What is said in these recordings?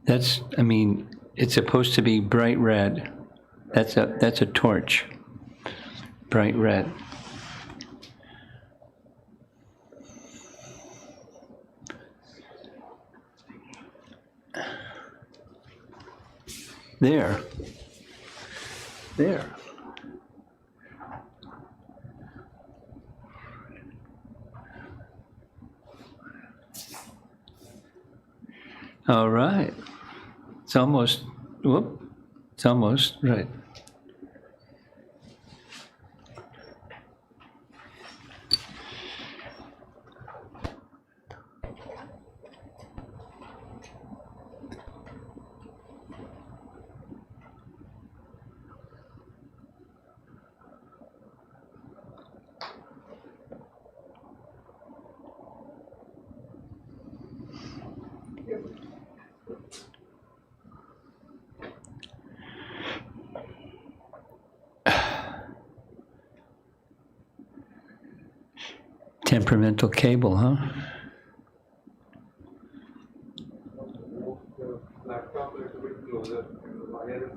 That's, I mean, it's supposed to be bright red. That's a torch. Bright red. There. There. All right. It's almost, whoop, it's almost, right. Temperamental cable, huh? Laptop a little bit closer. The wire is.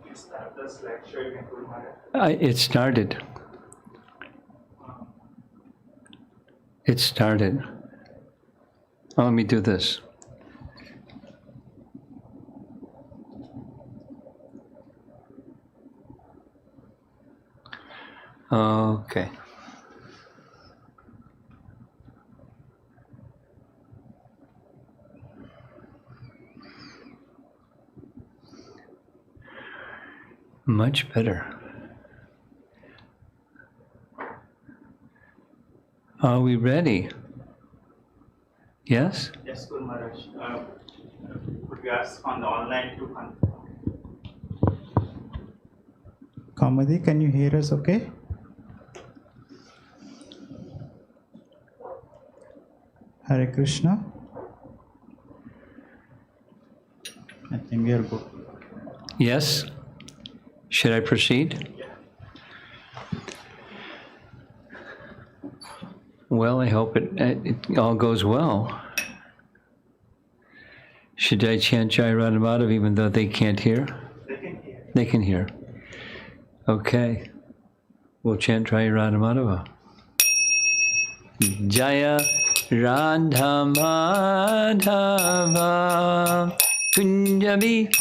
You start the slideshow in Guru. It started. It started. Oh, let me do this. Okay. Much better. Are we ready? Yes? Yes, Guru Maharaj. Could we ask on the online to Kamadi, can you hear us okay? Hare Krishna. I think we are good. Yes? Should I proceed? Well, I hope it all goes well. Should I chant Jai Radhamadav even though they can't hear? They can hear. They can hear. Okay. We'll chant Jai Radhamadava. Jaya Radhamadava Kunja Bihari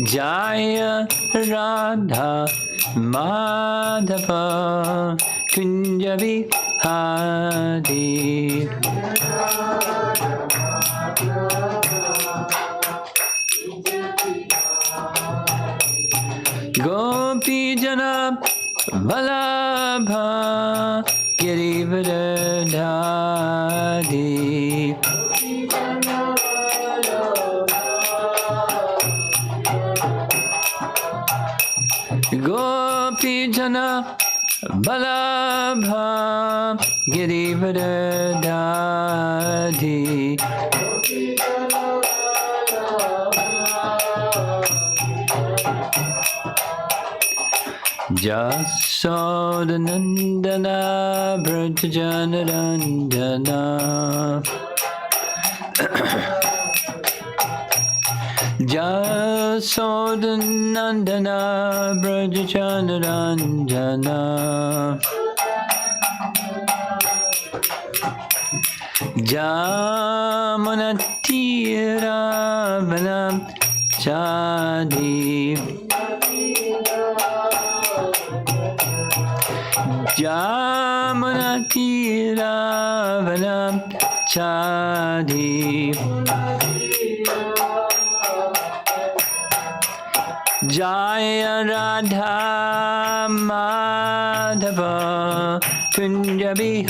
Jaya Radha Madhava Kunja Bihari Gopi Jana Vallabha Girivardhari Gopi Jana Vallabha Girivardhari Jasodanandana Vrajjanarandana Jasodanandana Vrajjanarandana Jamunatiravanam Chadi Jamunatiravanam Chadi Jaya Radha Madhava Kunja Bihari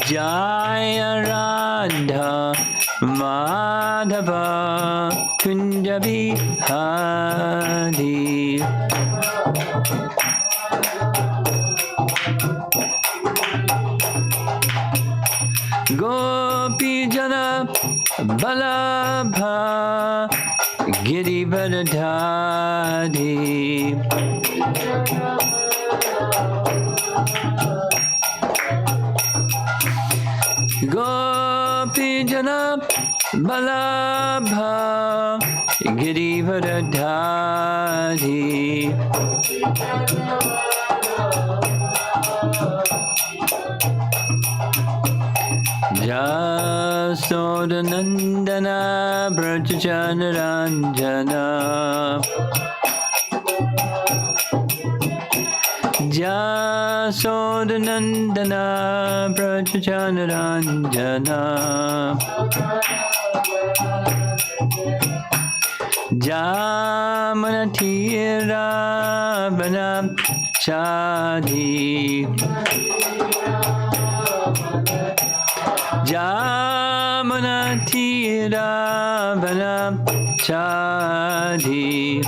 Jaya Radha Madhava Kunja Bihari Balabha Girivardhari Gopijana Balabha Girivardhari Jasodanandana Brajanaranjana Jasodanandana Brajanaranjana Jamanatira Banam Chadi Jamanatira Banam Chadi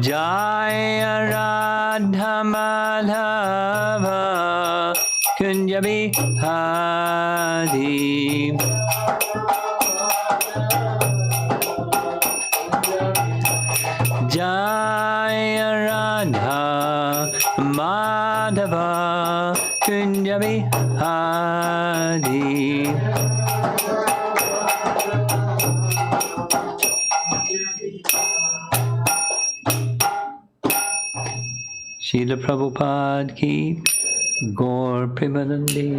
Jaya Radha Madhava Kunja Bihari Jaya Radha Madhava Kunja Bihari Srila Prabhupada ki Gaur Premanande.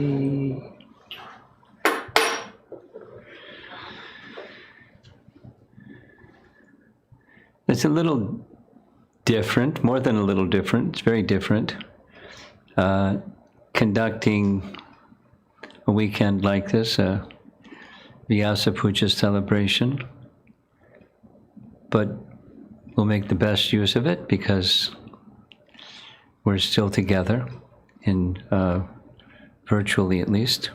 It's a little different, more than a little different. It's very different. Conducting a weekend like this, a Vyasa Puja celebration. But we'll make the best use of it because we're still together, in virtually at least.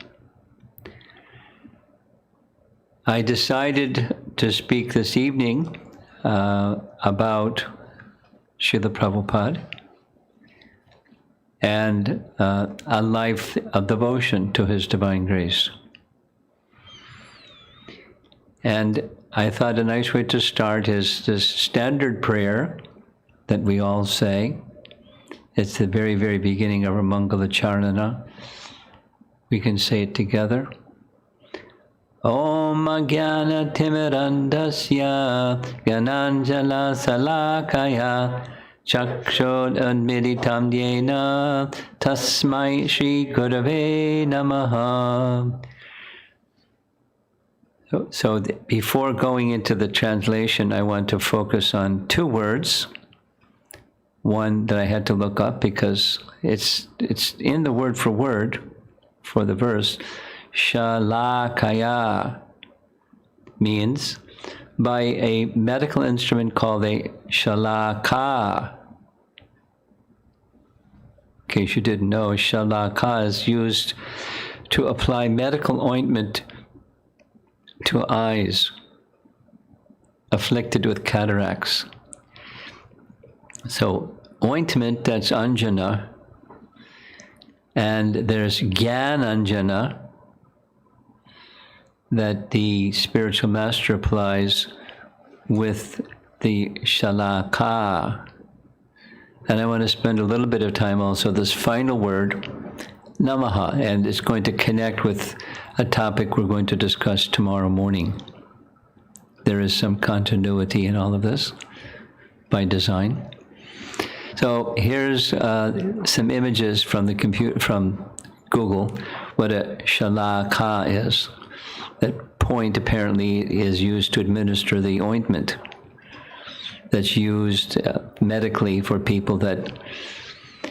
I decided to speak this evening about Srila Prabhupada and a life of devotion to His Divine Grace. And I thought a nice way to start is this standard prayer that we all say. It's the very, very beginning of our Mangala Charana. We can say it together. Om Jnana Timirandasya Gyananjala Salakaya Chakshod Unmilitam Yena Tasmai Shri Gurave Namaha. So before going into the translation, I want to focus on two words. One that I had to look up because it's in the word for the verse. Shalakaya means by a medical instrument called a shalaka. In case you didn't know, shalaka is used to apply medical ointment to eyes afflicted with cataracts. So ointment, that's anjana, and there's gyananjana that the spiritual master applies with the shalaka. And I want to spend a little bit of time also this final word, namaha, and it's going to connect with a topic we're going to discuss tomorrow morning. There is some continuity in all of this by design. So here's some images from the from Google, what a shalaka is. That point apparently is used to administer the ointment that's used medically for people that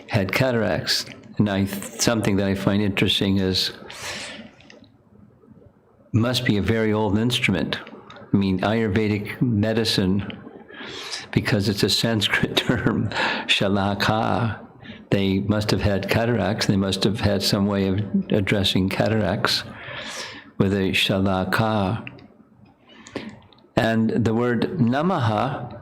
had cataracts. And something that I find interesting is, must be a very old instrument. I mean, Ayurvedic medicine, because it's a Sanskrit term, shalaka, they must have had cataracts. They must have had some way of addressing cataracts with a shalaka. And the word namaha,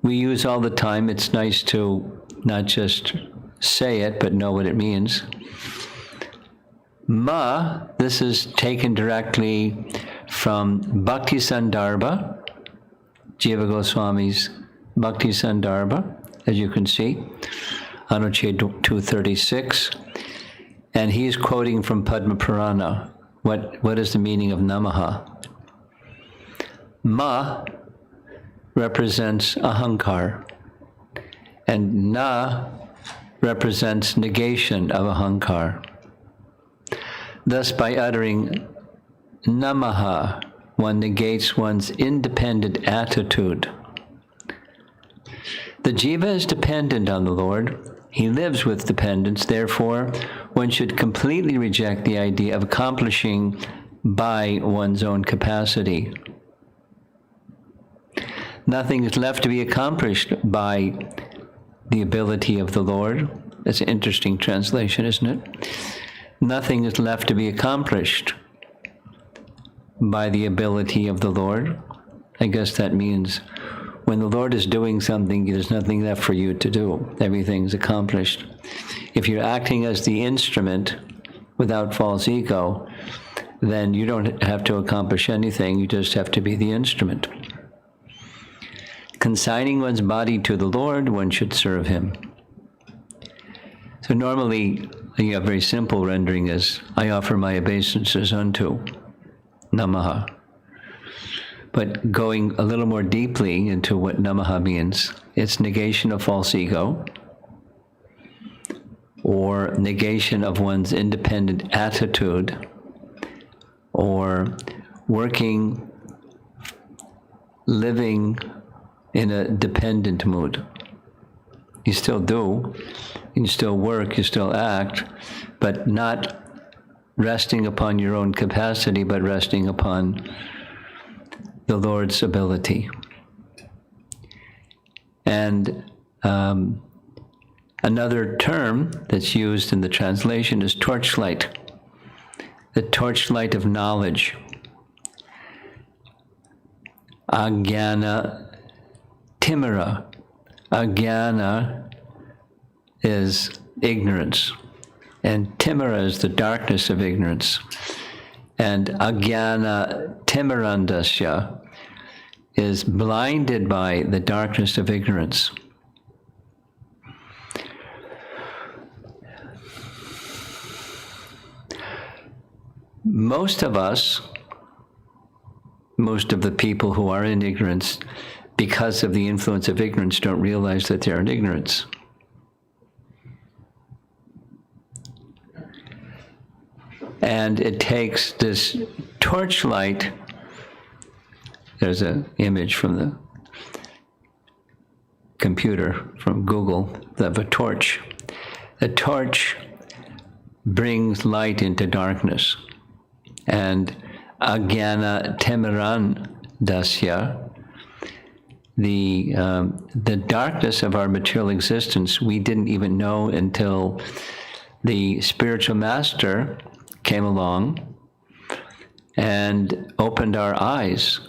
we use all the time. It's nice to not just say it, but know what it means. Ma, this is taken directly from Bhakti Sandarbha, Jiva Goswami's Bhakti Sandarbha, as you can see, Anuched 236. And he's quoting from Padma Purana. What is the meaning of Namaha? Ma represents ahankar, and na represents negation of ahankar. Thus, by uttering Namaha, one negates one's independent attitude. The jiva is dependent on the Lord. He lives with dependence. Therefore, one should completely reject the idea of accomplishing by one's own capacity. Nothing is left to be accomplished by the ability of the Lord. That's an interesting translation, isn't it? Nothing is left to be accomplished by the ability of the Lord. I guess that means when the Lord is doing something, there's nothing left for you to do. Everything's accomplished. If you're acting as the instrument without false ego, then you don't have to accomplish anything. You just have to be the instrument. Consigning one's body to the Lord, one should serve him. So normally, a very simple rendering is, I offer my obeisances unto Namaha. But going a little more deeply into what Namaha means, it's negation of false ego, or negation of one's independent attitude, or living in a dependent mood. You still do, you still work, you still act, but not resting upon your own capacity, but resting upon the Lord's ability. And another term that's used in the translation is torchlight, the torchlight of knowledge. Ajnana timara. Ajnana is ignorance, and timara is the darkness of ignorance. And ajnana timarandasya is blinded by the darkness of ignorance. Most of us, most of the people who are in ignorance, because of the influence of ignorance, don't realize that they're in ignorance. And it takes this torchlight. There's an image from the computer, from Google, of a torch. A torch brings light into darkness. And ajnana timarandasya, the darkness of our material existence, we didn't even know until the spiritual master came along and opened our eyes,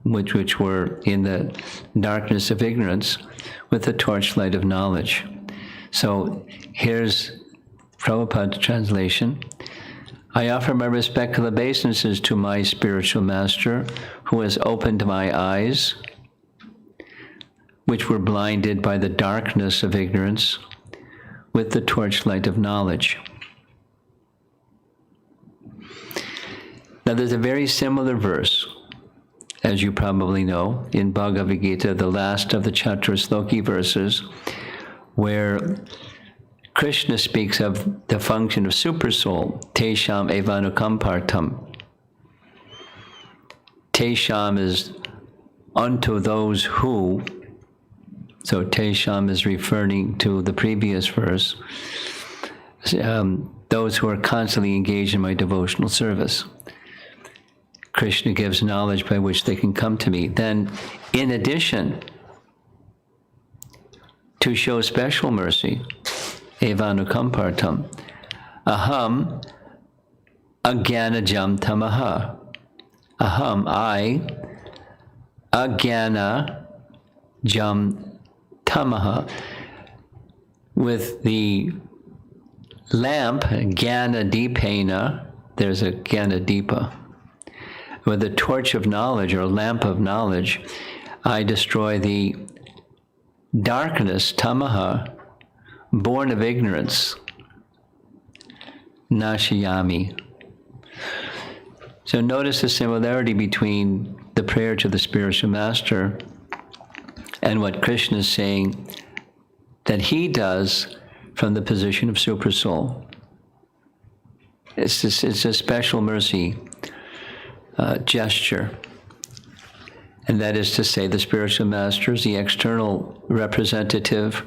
which were in the darkness of ignorance, with the torchlight of knowledge. So here's Prabhupada's translation. I offer my respectful obeisances to my spiritual master, who has opened my eyes, which were blinded by the darkness of ignorance, with the torchlight of knowledge. Now there's a very similar verse, as you probably know, in Bhagavad Gita, the last of the Chaturasloki verses, where Krishna speaks of the function of Supersoul, Tesham evanukampartam. Tesham is unto those who, so Tesham is referring to the previous verse, those who are constantly engaged in my devotional service. Krishna gives knowledge by which they can come to me. Then, in addition, to show special mercy, evanukampartam, aham ajnanajam tamaha. Aham, I, ajnana jam tamaha, with the lamp, Jnana Deepena, there's a Jnana Deepa. With a torch of knowledge or a lamp of knowledge, I destroy the darkness, tamaha, born of ignorance, nashiyami. So notice the similarity between the prayer to the spiritual master and what Krishna is saying that he does from the position of Supersoul. It's a special mercy gesture. And that is to say, the spiritual master is the external representative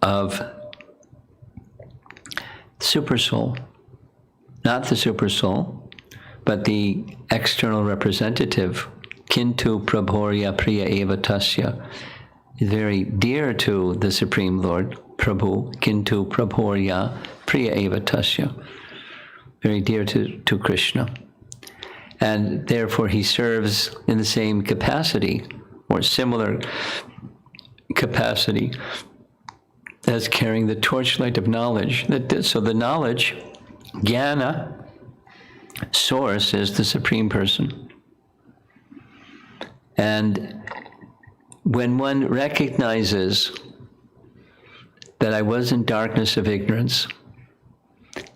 of Supersoul. Not the Supersoul, but the external representative, Kintu Prabhorya Priya Eva Tasya, is very dear to the Supreme Lord, Prabhu, Kintu Prabhorya Priya Eva Tasya, very dear to Krishna. And therefore he serves in the same capacity, or similar capacity, as carrying the torchlight of knowledge. So the knowledge, Jnana, source is the Supreme Person. And when one recognizes that I was in darkness of ignorance,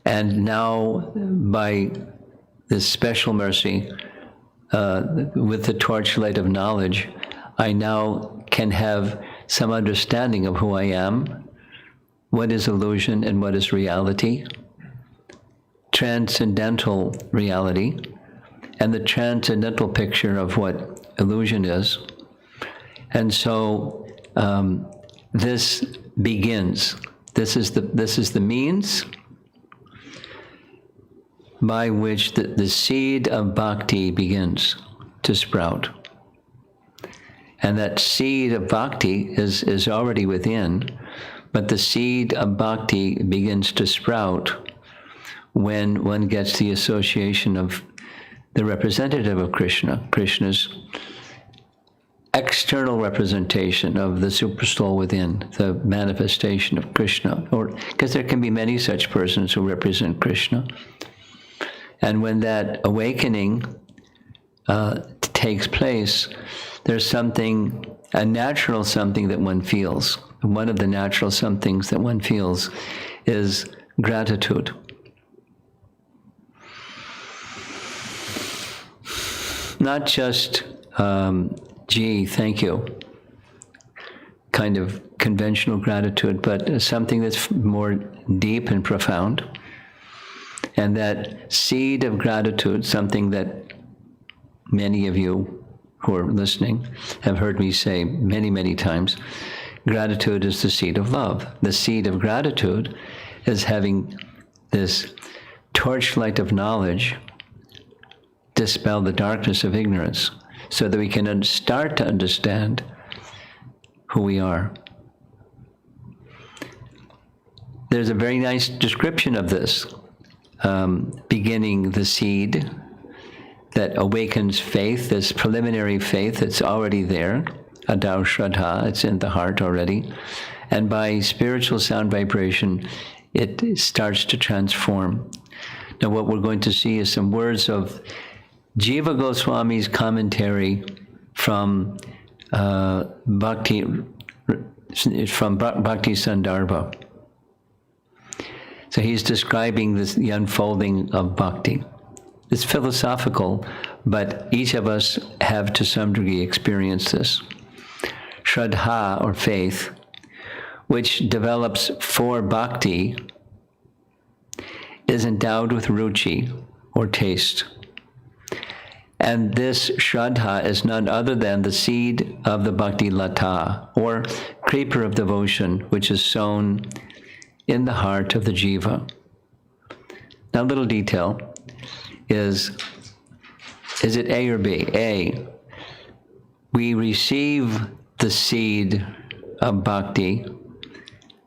and now by this special mercy, with the torchlight of knowledge, I now can have some understanding of who I am, what is illusion and what is reality, transcendental reality, and the transcendental picture of what illusion is. And so this begins. This is the means by which the seed of bhakti begins to sprout. And that seed of bhakti is already within, but the seed of bhakti begins to sprout when one gets the association of the representative of Krishna, Krishna's external representation of the Supersoul within, the manifestation of Krishna, or because there can be many such persons who represent Krishna. And when that awakening takes place, there's something, a natural something that one feels. One of the natural somethings that one feels is gratitude. Not just, gee, thank you, kind of conventional gratitude, but something that's more deep and profound. And that seed of gratitude, something that many of you who are listening have heard me say many, many times, gratitude is the seed of love. The seed of gratitude is having this torchlight of knowledge dispel the darkness of ignorance so that we can start to understand who we are. There's a very nice description of this, beginning the seed that awakens faith, this preliminary faith that's already there, adau shraddha, it's in the heart already, and by spiritual sound vibration, it starts to transform. Now what we're going to see is some words of Jiva Goswami's commentary from Bhakti Sandarbha. So he's describing the unfolding of bhakti. It's philosophical, but each of us have to some degree experienced this. Shraddha, or faith, which develops for bhakti, is endowed with ruchi, or taste. And this Shraddha is none other than the seed of the Bhakti Lata, or creeper of devotion, which is sown in the heart of the Jiva. Now, little detail is it A or B? A, we receive the seed of Bhakti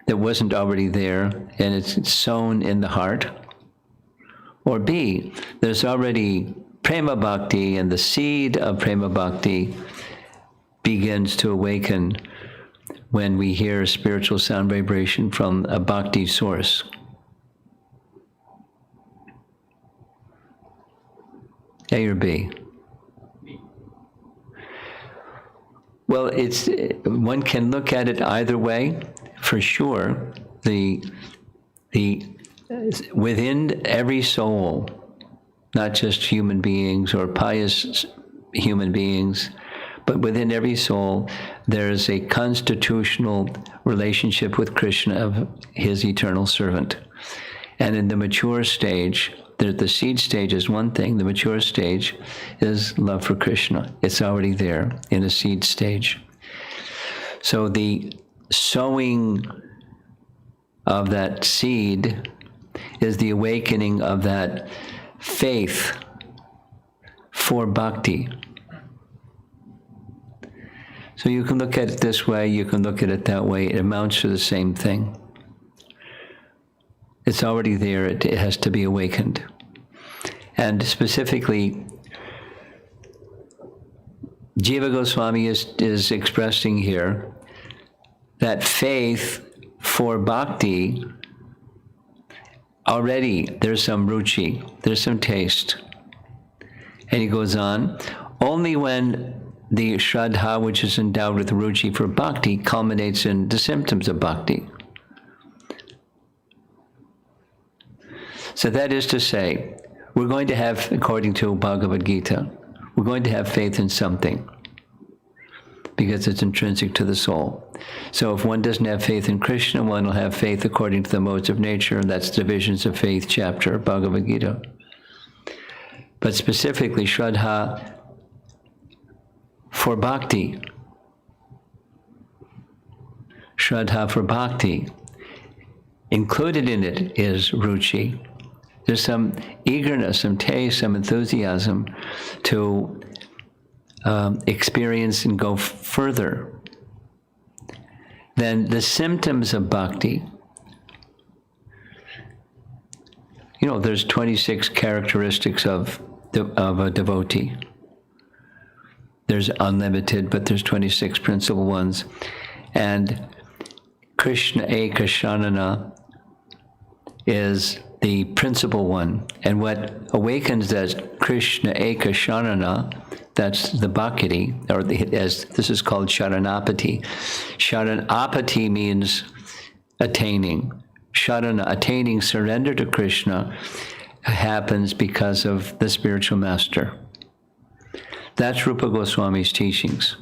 that wasn't already there, and it's sown in the heart. Or B, there's already Prema Bhakti, and the seed of Prema Bhakti begins to awaken when we hear a spiritual sound vibration from a bhakti source? A or B? Well, one can look at it either way, for sure. Within every soul, not just human beings or pious human beings, but within every soul, there's a constitutional relationship with Krishna of his eternal servant. And in the mature stage, the seed stage is one thing, the mature stage is love for Krishna. It's already there in a seed stage. So the sowing of that seed is the awakening of that faith for bhakti. So you can look at it this way, you can look at it that way. It amounts to the same thing. It's already there, it has to be awakened. And specifically, Jiva Goswami is expressing here that faith for bhakti, already there's some ruchi, there's some taste. And he goes on, only when the shraddha, which is endowed with ruchi for bhakti, culminates in the symptoms of bhakti. So that is to say, we're going to have, according to Bhagavad Gita, we're going to have faith in something because it's intrinsic to the soul. So if one doesn't have faith in Krishna, one will have faith according to the modes of nature, and that's Divisions of Faith chapter, Bhagavad Gita. But specifically, Shraddha for bhakti. Shraddha for bhakti. Included in it is ruchi. There's some eagerness, some taste, some enthusiasm to experience and go further. Then the symptoms of bhakti. You know, there's 26 characteristics of a devotee. There's unlimited, but there's 26 principal ones. And Krishna Eka Shanana is the principal one. And what awakens that Krishna Eka Shanana, that's the bhakti, or as this is called Sharanapati. Sharanapati means attaining. Sharana, attaining surrender to Krishna, happens because of the spiritual master. That's Rupa Goswami's teachings.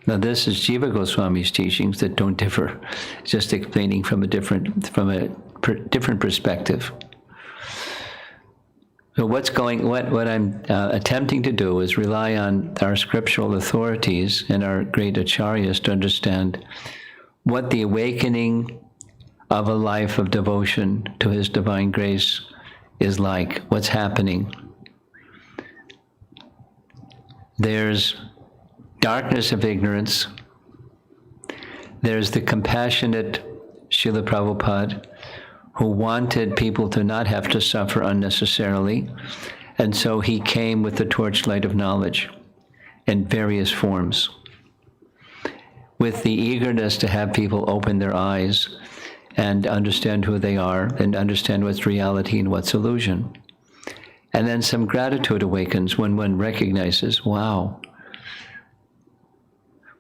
Now this is Jiva Goswami's teachings that don't differ, just explaining from a different perspective. So what I'm attempting to do is rely on our scriptural authorities and our great acharyas to understand what the awakening of a life of devotion to His divine grace is like, what's happening. There's darkness of ignorance. There's the compassionate Srila Prabhupada, who wanted people to not have to suffer unnecessarily, and so he came with the torchlight of knowledge in various forms, with the eagerness to have people open their eyes and understand who they are and understand what's reality and what's illusion. And then some gratitude awakens when one recognizes, wow,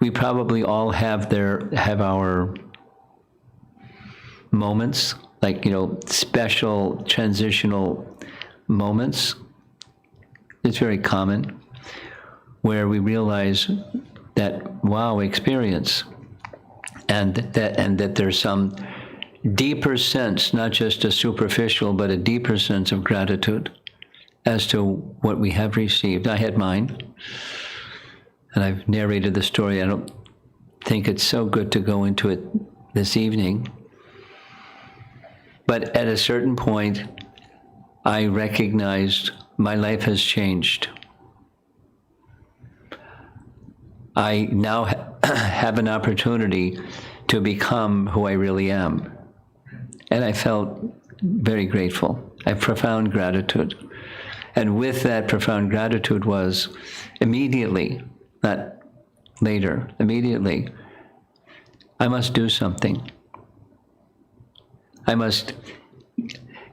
we probably all have our moments, like, special transitional moments. It's very common where we realize that, wow, experience, and that there's some deeper sense, not just a superficial, but a deeper sense of gratitude as to what we have received. I had mine, and I've narrated the story. I don't think it's so good to go into it this evening. But at a certain point, I recognized my life has changed. I now have an opportunity to become who I really am. And I felt very grateful. I have profound gratitude. And with that profound gratitude was immediately, not later, immediately, I must do something.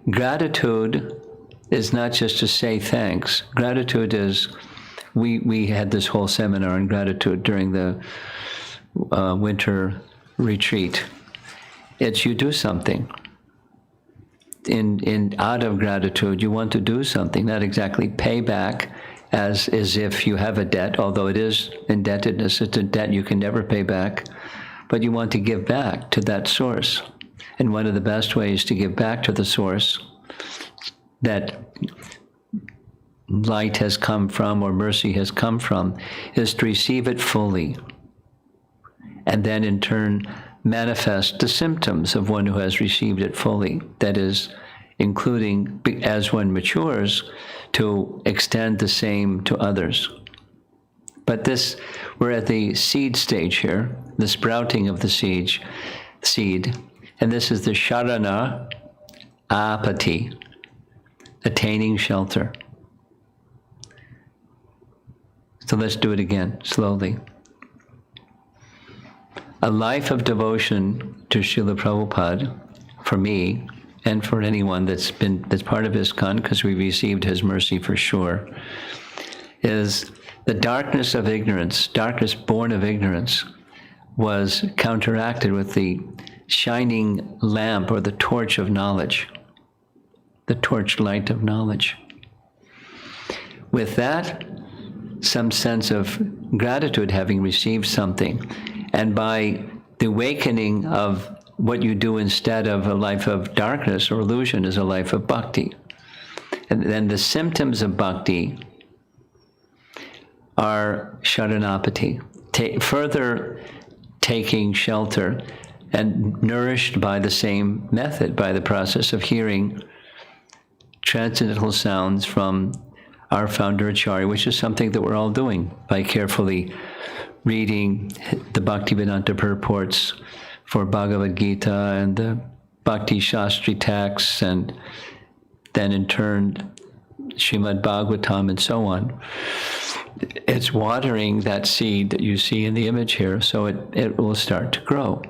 Gratitude is not just to say thanks. Gratitude is, we had this whole seminar on gratitude during the winter retreat. It's you do something. Out of gratitude, you want to do something, not exactly pay back as if you have a debt, although it is indebtedness, it's a debt you can never pay back, but you want to give back to that source. And one of the best ways to give back to the source that light has come from or mercy has come from is to receive it fully, and then in turn manifest the symptoms of one who has received it fully. That is, including, as one matures, to extend the same to others. But this, we're at the seed stage here, the sprouting of the seed, and this is the Sharana Apati, attaining shelter. So let's do it again, slowly. A life of devotion to Srila Prabhupada, for me, and for anyone that's part of ISKCON, because we received his mercy for sure, is the darkness of ignorance, darkness born of ignorance, was counteracted with the shining lamp or the torch of knowledge, the torch light of knowledge. With that, some sense of gratitude, having received something, and by the awakening of what you do instead of a life of darkness or illusion is a life of bhakti. And then the symptoms of bhakti are sharanapati, further taking shelter and nourished by the same method, by the process of hearing transcendental sounds from our founder Acharya, which is something that we're all doing by carefully reading the Bhaktivedanta purports for Bhagavad Gita and the Bhakti Shastri texts, and then in turn Srimad Bhagavatam and so on. It's watering that seed that you see in the image here, so it will start to grow.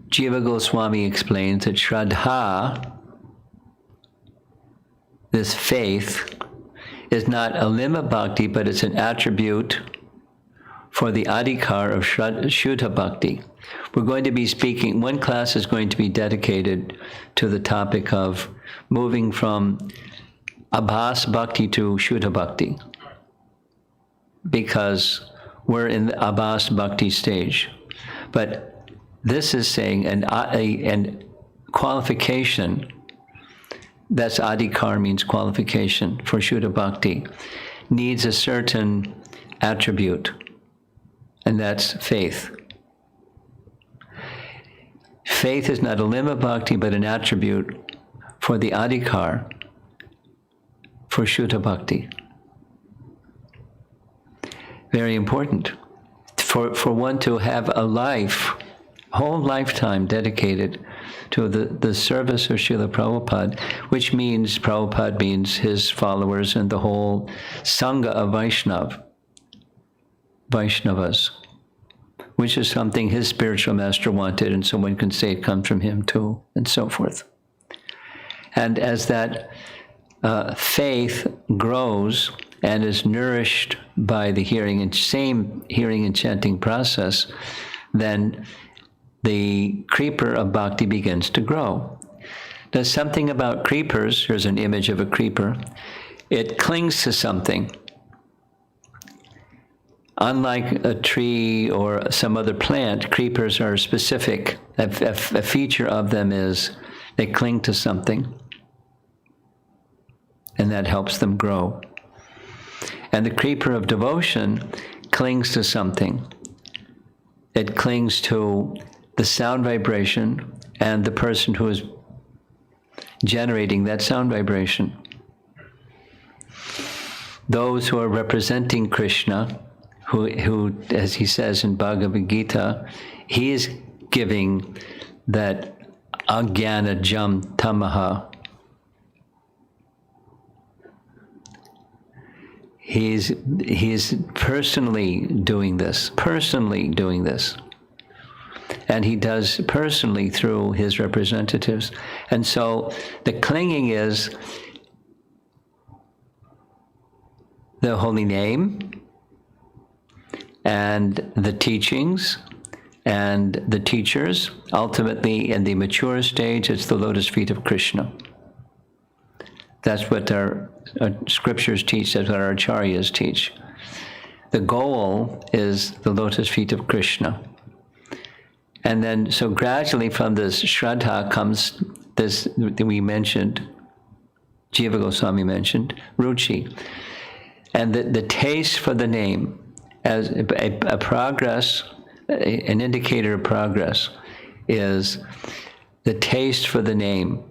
Jiva Goswami explains that Shraddha, this faith, is not a limba bhakti, but it's an attribute for the adhikar of Shuddha Bhakti. We're going to be speaking, one class is going to be dedicated to the topic of moving from Abhas Bhakti to Shuddha Bhakti, because we're in the Abhas Bhakti stage. But this is saying an qualification, that's adhikar, means qualification for Shuddha Bhakti, needs a certain attribute, and that's faith. Faith is not a limba bhakti, but an attribute for the adhikar for Shuddha Bhakti. Very important. For one to have a life, whole lifetime dedicated to the service of Srila Prabhupada, which means, Prabhupada means his followers and the whole Sangha of Vaishnavas, which is something his spiritual master wanted, and so one can say it comes from him too, and so forth. And as that faith grows and is nourished by the same hearing and chanting process, then the creeper of bhakti begins to grow. There's something about creepers, here's an image of a creeper, it clings to something. Unlike a tree or some other plant, creepers are specific. A feature of them is they cling to something, and that helps them grow. And the creeper of devotion clings to something. It clings to the sound vibration and the person who is generating that sound vibration. Those who are representing Krishna, who, as he says in Bhagavad Gita, he is giving that ajnana jam tamaha. He's personally doing this, and he does personally through his representatives. And so the clinging is the holy name and the teachings and the teachers. Ultimately, in the mature stage, it's the lotus feet of Krishna. That's what our scriptures teach, that's what our acharyas teach. The goal is the lotus feet of Krishna. And then, so gradually from this Shraddha comes this, that we mentioned, Jiva Goswami mentioned, Ruchi. And the taste for the name as a progress, an indicator of progress is the taste for the name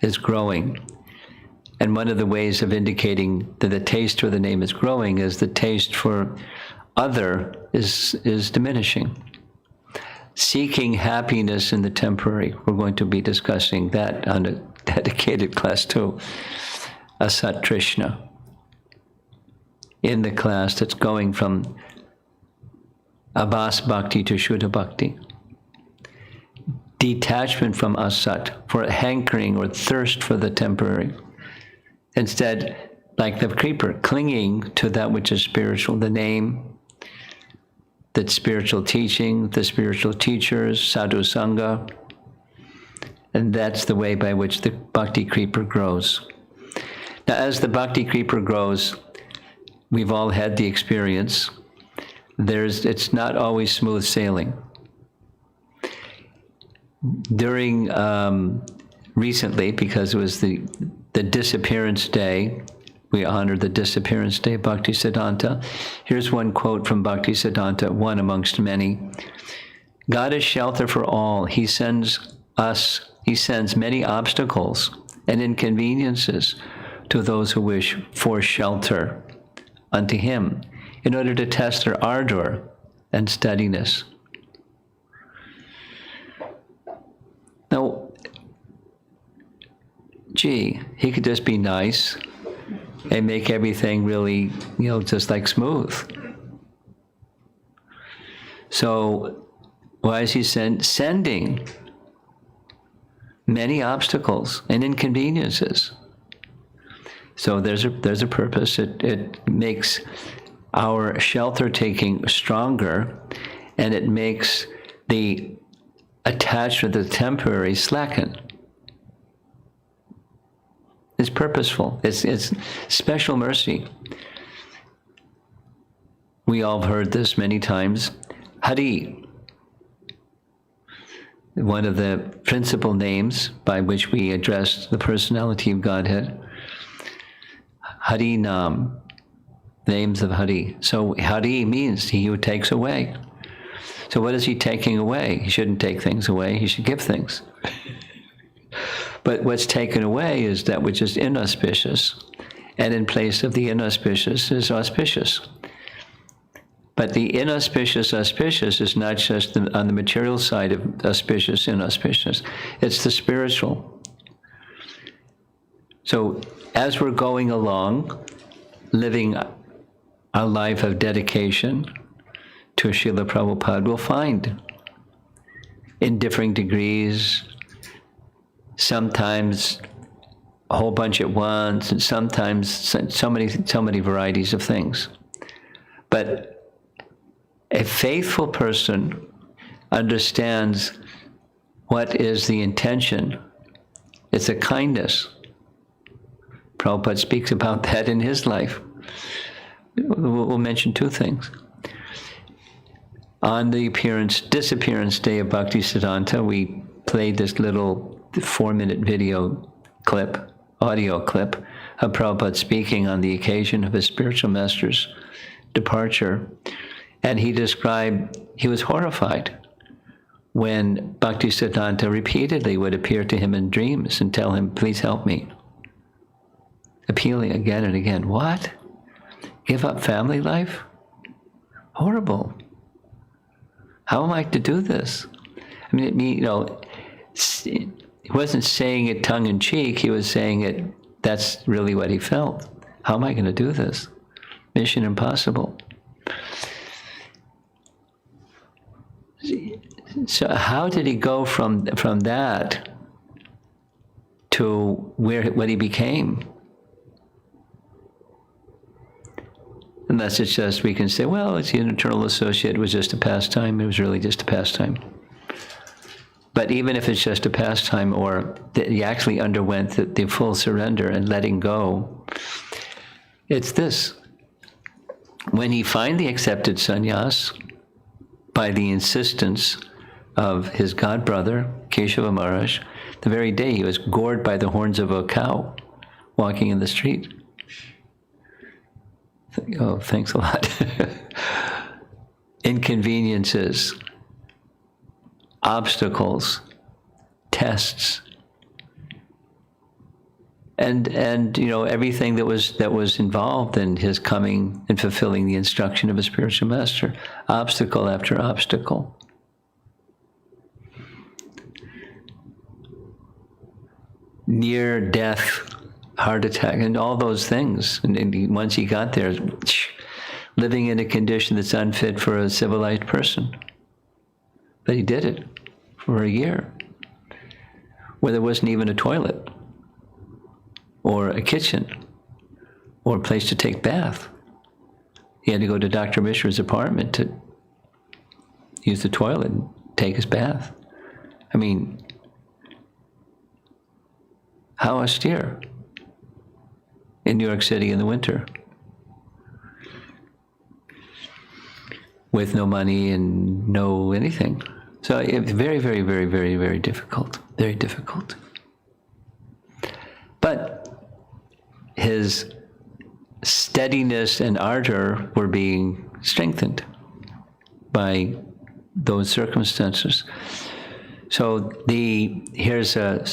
is growing. And one of the ways of indicating that the taste for the name is growing is the taste for other is diminishing. Seeking happiness in the temporary. We're going to be discussing that on a dedicated class to Asat Trishna. In the class that's going from Abhas Bhakti to Shuddha Bhakti. Detachment from Asat, for hankering or thirst for the temporary. Instead, like the creeper, clinging to that which is spiritual, the name, the spiritual teaching, the spiritual teachers, sadhu sangha. And that's the way by which the bhakti creeper grows. Now, as the bhakti creeper grows, we've all had the experience. It's not always smooth sailing. During, recently, because it was the disappearance day, we honored the disappearance day of Bhaktisiddhanta. Here's one quote from Bhaktisiddhanta, one amongst many. God is shelter for all. He sends many obstacles and inconveniences to those who wish for shelter unto him in order to test their ardor and steadiness. Now, gee, he could just be nice and make everything really, just like smooth. So why is he sending many obstacles and inconveniences? So there's a purpose. It makes our shelter taking stronger, and it makes the attachment to the temporary slacken. It's purposeful. It's special mercy. We all have heard this many times. Hari, one of the principal names by which we address the personality of Godhead. Hari Nam, names of Hari. So Hari means he who takes away. So what is he taking away? He shouldn't take things away. He should give things. But what's taken away is that which is inauspicious, and in place of the inauspicious is auspicious. But the inauspicious auspicious is not just on the material side of auspicious, inauspicious. It's the spiritual. So as we're going along, living a life of dedication to Srila Prabhupada, we'll find in differing degrees, sometimes a whole bunch at once, and sometimes so many varieties of things. But a faithful person understands what is the intention. It's a kindness. Prabhupada speaks about that in his life. We'll mention two things. On the disappearance day of Bhaktisiddhanta, we played this little 4-minute audio clip of Prabhupada speaking on the occasion of his spiritual master's departure. And he described, he was horrified when Bhaktisiddhanta repeatedly would appear to him in dreams and tell him, please help me. Appealing again and again. What? Give up family life? Horrible. How am I to do this? I mean, he wasn't saying it tongue in cheek. He was saying it, that's really what he felt. How am I going to do this? Mission impossible. So how did he go from that to what he became? Unless it's just, we can say, well, it's an eternal associate, it was just a pastime, it was really just a pastime. But even if it's just a pastime, or that he actually underwent the full surrender and letting go, it's this. When he finally accepted sannyas, by the insistence of his god brother, Keshava Maharaj, the very day he was gored by the horns of a cow walking in the street. Oh, thanks a lot. Inconveniences, obstacles, tests, and everything that was involved in his coming and fulfilling the instruction of a spiritual master, obstacle after obstacle. Near death, heart attack, and all those things. And once he got there, living in a condition that's unfit for a civilized person. But he did it for a year, where there wasn't even a toilet, or a kitchen, or a place to take bath. He had to go to Dr. Mishra's apartment to use the toilet and take his bath. I mean, how austere in New York City in the winter, with no money and no anything. So it's very, very, very, very, very difficult, very difficult. But his steadiness and ardor were being strengthened by those circumstances. So here's an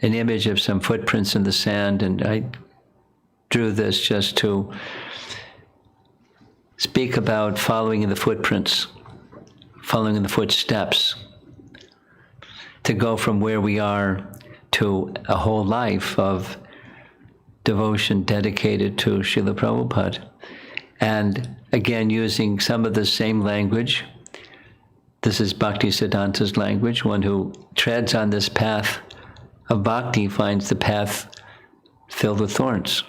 image of some footprints in the sand, and I drew this just to speak about following in the footprints, following in the footsteps, to go from where we are to a whole life of devotion dedicated to Srila Prabhupada. And again, using some of the same language. This is Bhaktisiddhanta's language. One who treads on this path of bhakti finds the path filled with thorns.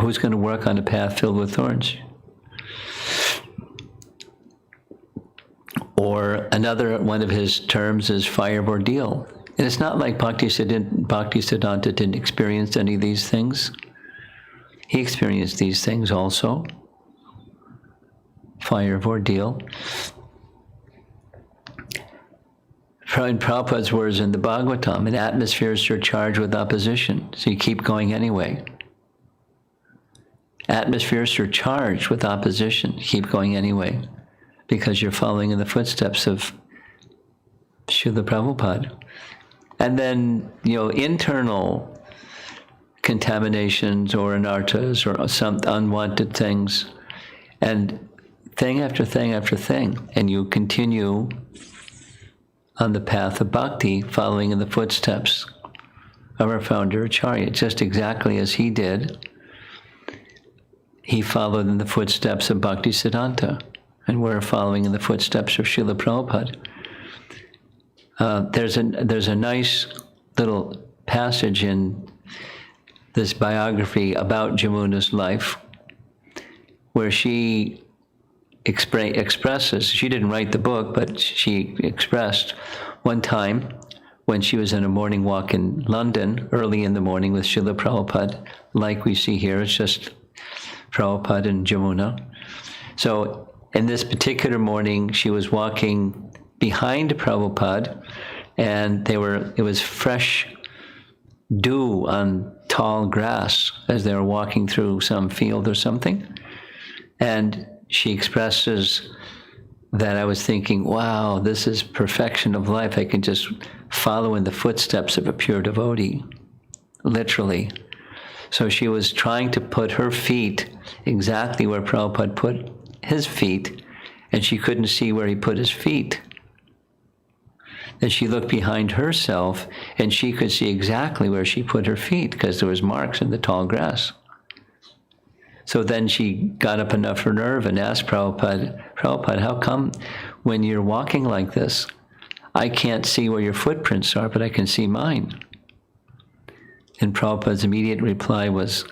Who's going to work on a path filled with thorns? Or another one of his terms is fire of ordeal. And it's not like Bhaktisiddhanta didn't experience any of these things. He experienced these things also. Fire of ordeal. In Prabhupada's words in the Bhagavatam, an atmosphere is surcharged with opposition, so you keep going anyway. Atmospheres are charged with opposition, keep going anyway, because you're following in the footsteps of Srila Prabhupada. And then, internal contaminations or anarthas or some unwanted things, and thing after thing after thing, and you continue on the path of bhakti, following in the footsteps of our founder Acharya, just exactly as he did. He followed in the footsteps of Bhaktisiddhanta, and we're following in the footsteps of Srila Prabhupada. There's a nice little passage in this biography about Jamuna's life, where she expresses, she didn't write the book, but she expressed one time when she was in a morning walk in London, early in the morning with Srila Prabhupada, like we see here, it's just Prabhupada and Jamuna. So in this particular morning, she was walking behind Prabhupada, and it was fresh dew on tall grass as they were walking through some field or something. And she expresses that I was thinking, wow, this is perfection of life. I can just follow in the footsteps of a pure devotee, literally. So she was trying to put her feet exactly where Prabhupada put his feet, and she couldn't see where he put his feet. Then she looked behind herself, and she could see exactly where she put her feet, because there was marks in the tall grass. So then she got up enough her nerve and asked Prabhupada, how come when you're walking like this, I can't see where your footprints are, but I can see mine? And Prabhupada's immediate reply was,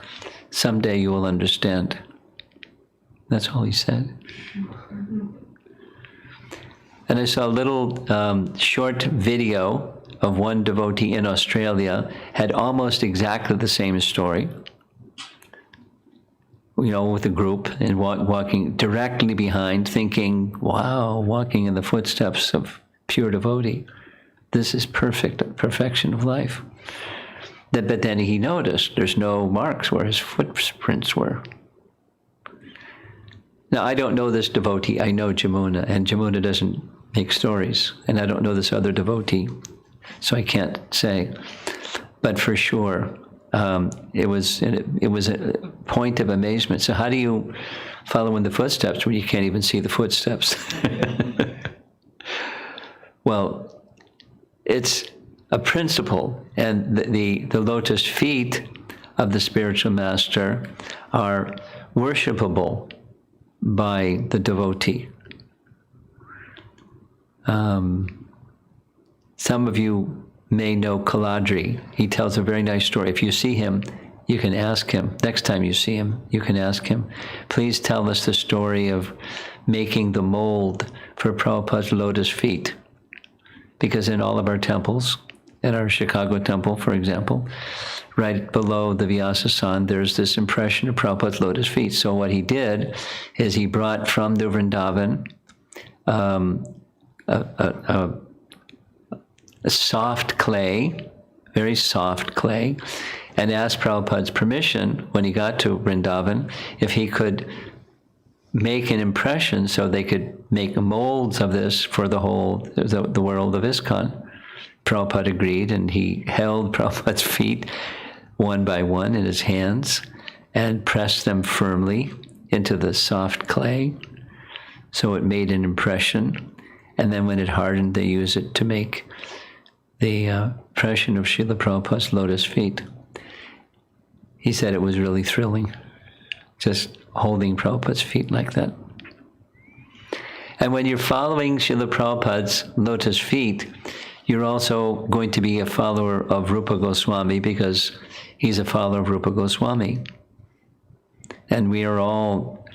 someday you will understand. That's all he said. And I saw a little short video of one devotee in Australia, had almost exactly the same story, with a group and walking directly behind, thinking, wow, walking in the footsteps of pure devotee. This is perfection of life. But then he noticed there's no marks where his footprints were. Now, I don't know this devotee. I know Jamuna, and Jamuna doesn't make stories. And I don't know this other devotee, so I can't say. But for sure, it was a point of amazement. So how do you follow in the footsteps when you can't even see the footsteps? Well, it's a principle, and the lotus feet of the spiritual master are worshipable by the devotee. Some of you may know Kaladri. He tells a very nice story. If you see him, you can ask him. Next time you see him, you can ask him, please tell us the story of making the mold for Prabhupada's lotus feet. Because in all of our temples, at our Chicago temple, for example, right below the Vyasa san, there's this impression of Prabhupada's lotus feet. So what he did is he brought from the Vrindavan a soft clay, very soft clay, and asked Prabhupada's permission when he got to Vrindavan if he could make an impression so they could make molds of this for the world of ISKCON. Prabhupada agreed, and he held Prabhupada's feet one by one in his hands and pressed them firmly into the soft clay so it made an impression. And then when it hardened, they used it to make the impression of Srila Prabhupada's lotus feet. He said it was really thrilling, just holding Prabhupada's feet like that. And when you're following Srila Prabhupada's lotus feet, you're also going to be a follower of Rupa Goswami, because he's a follower of Rupa Goswami. And we are all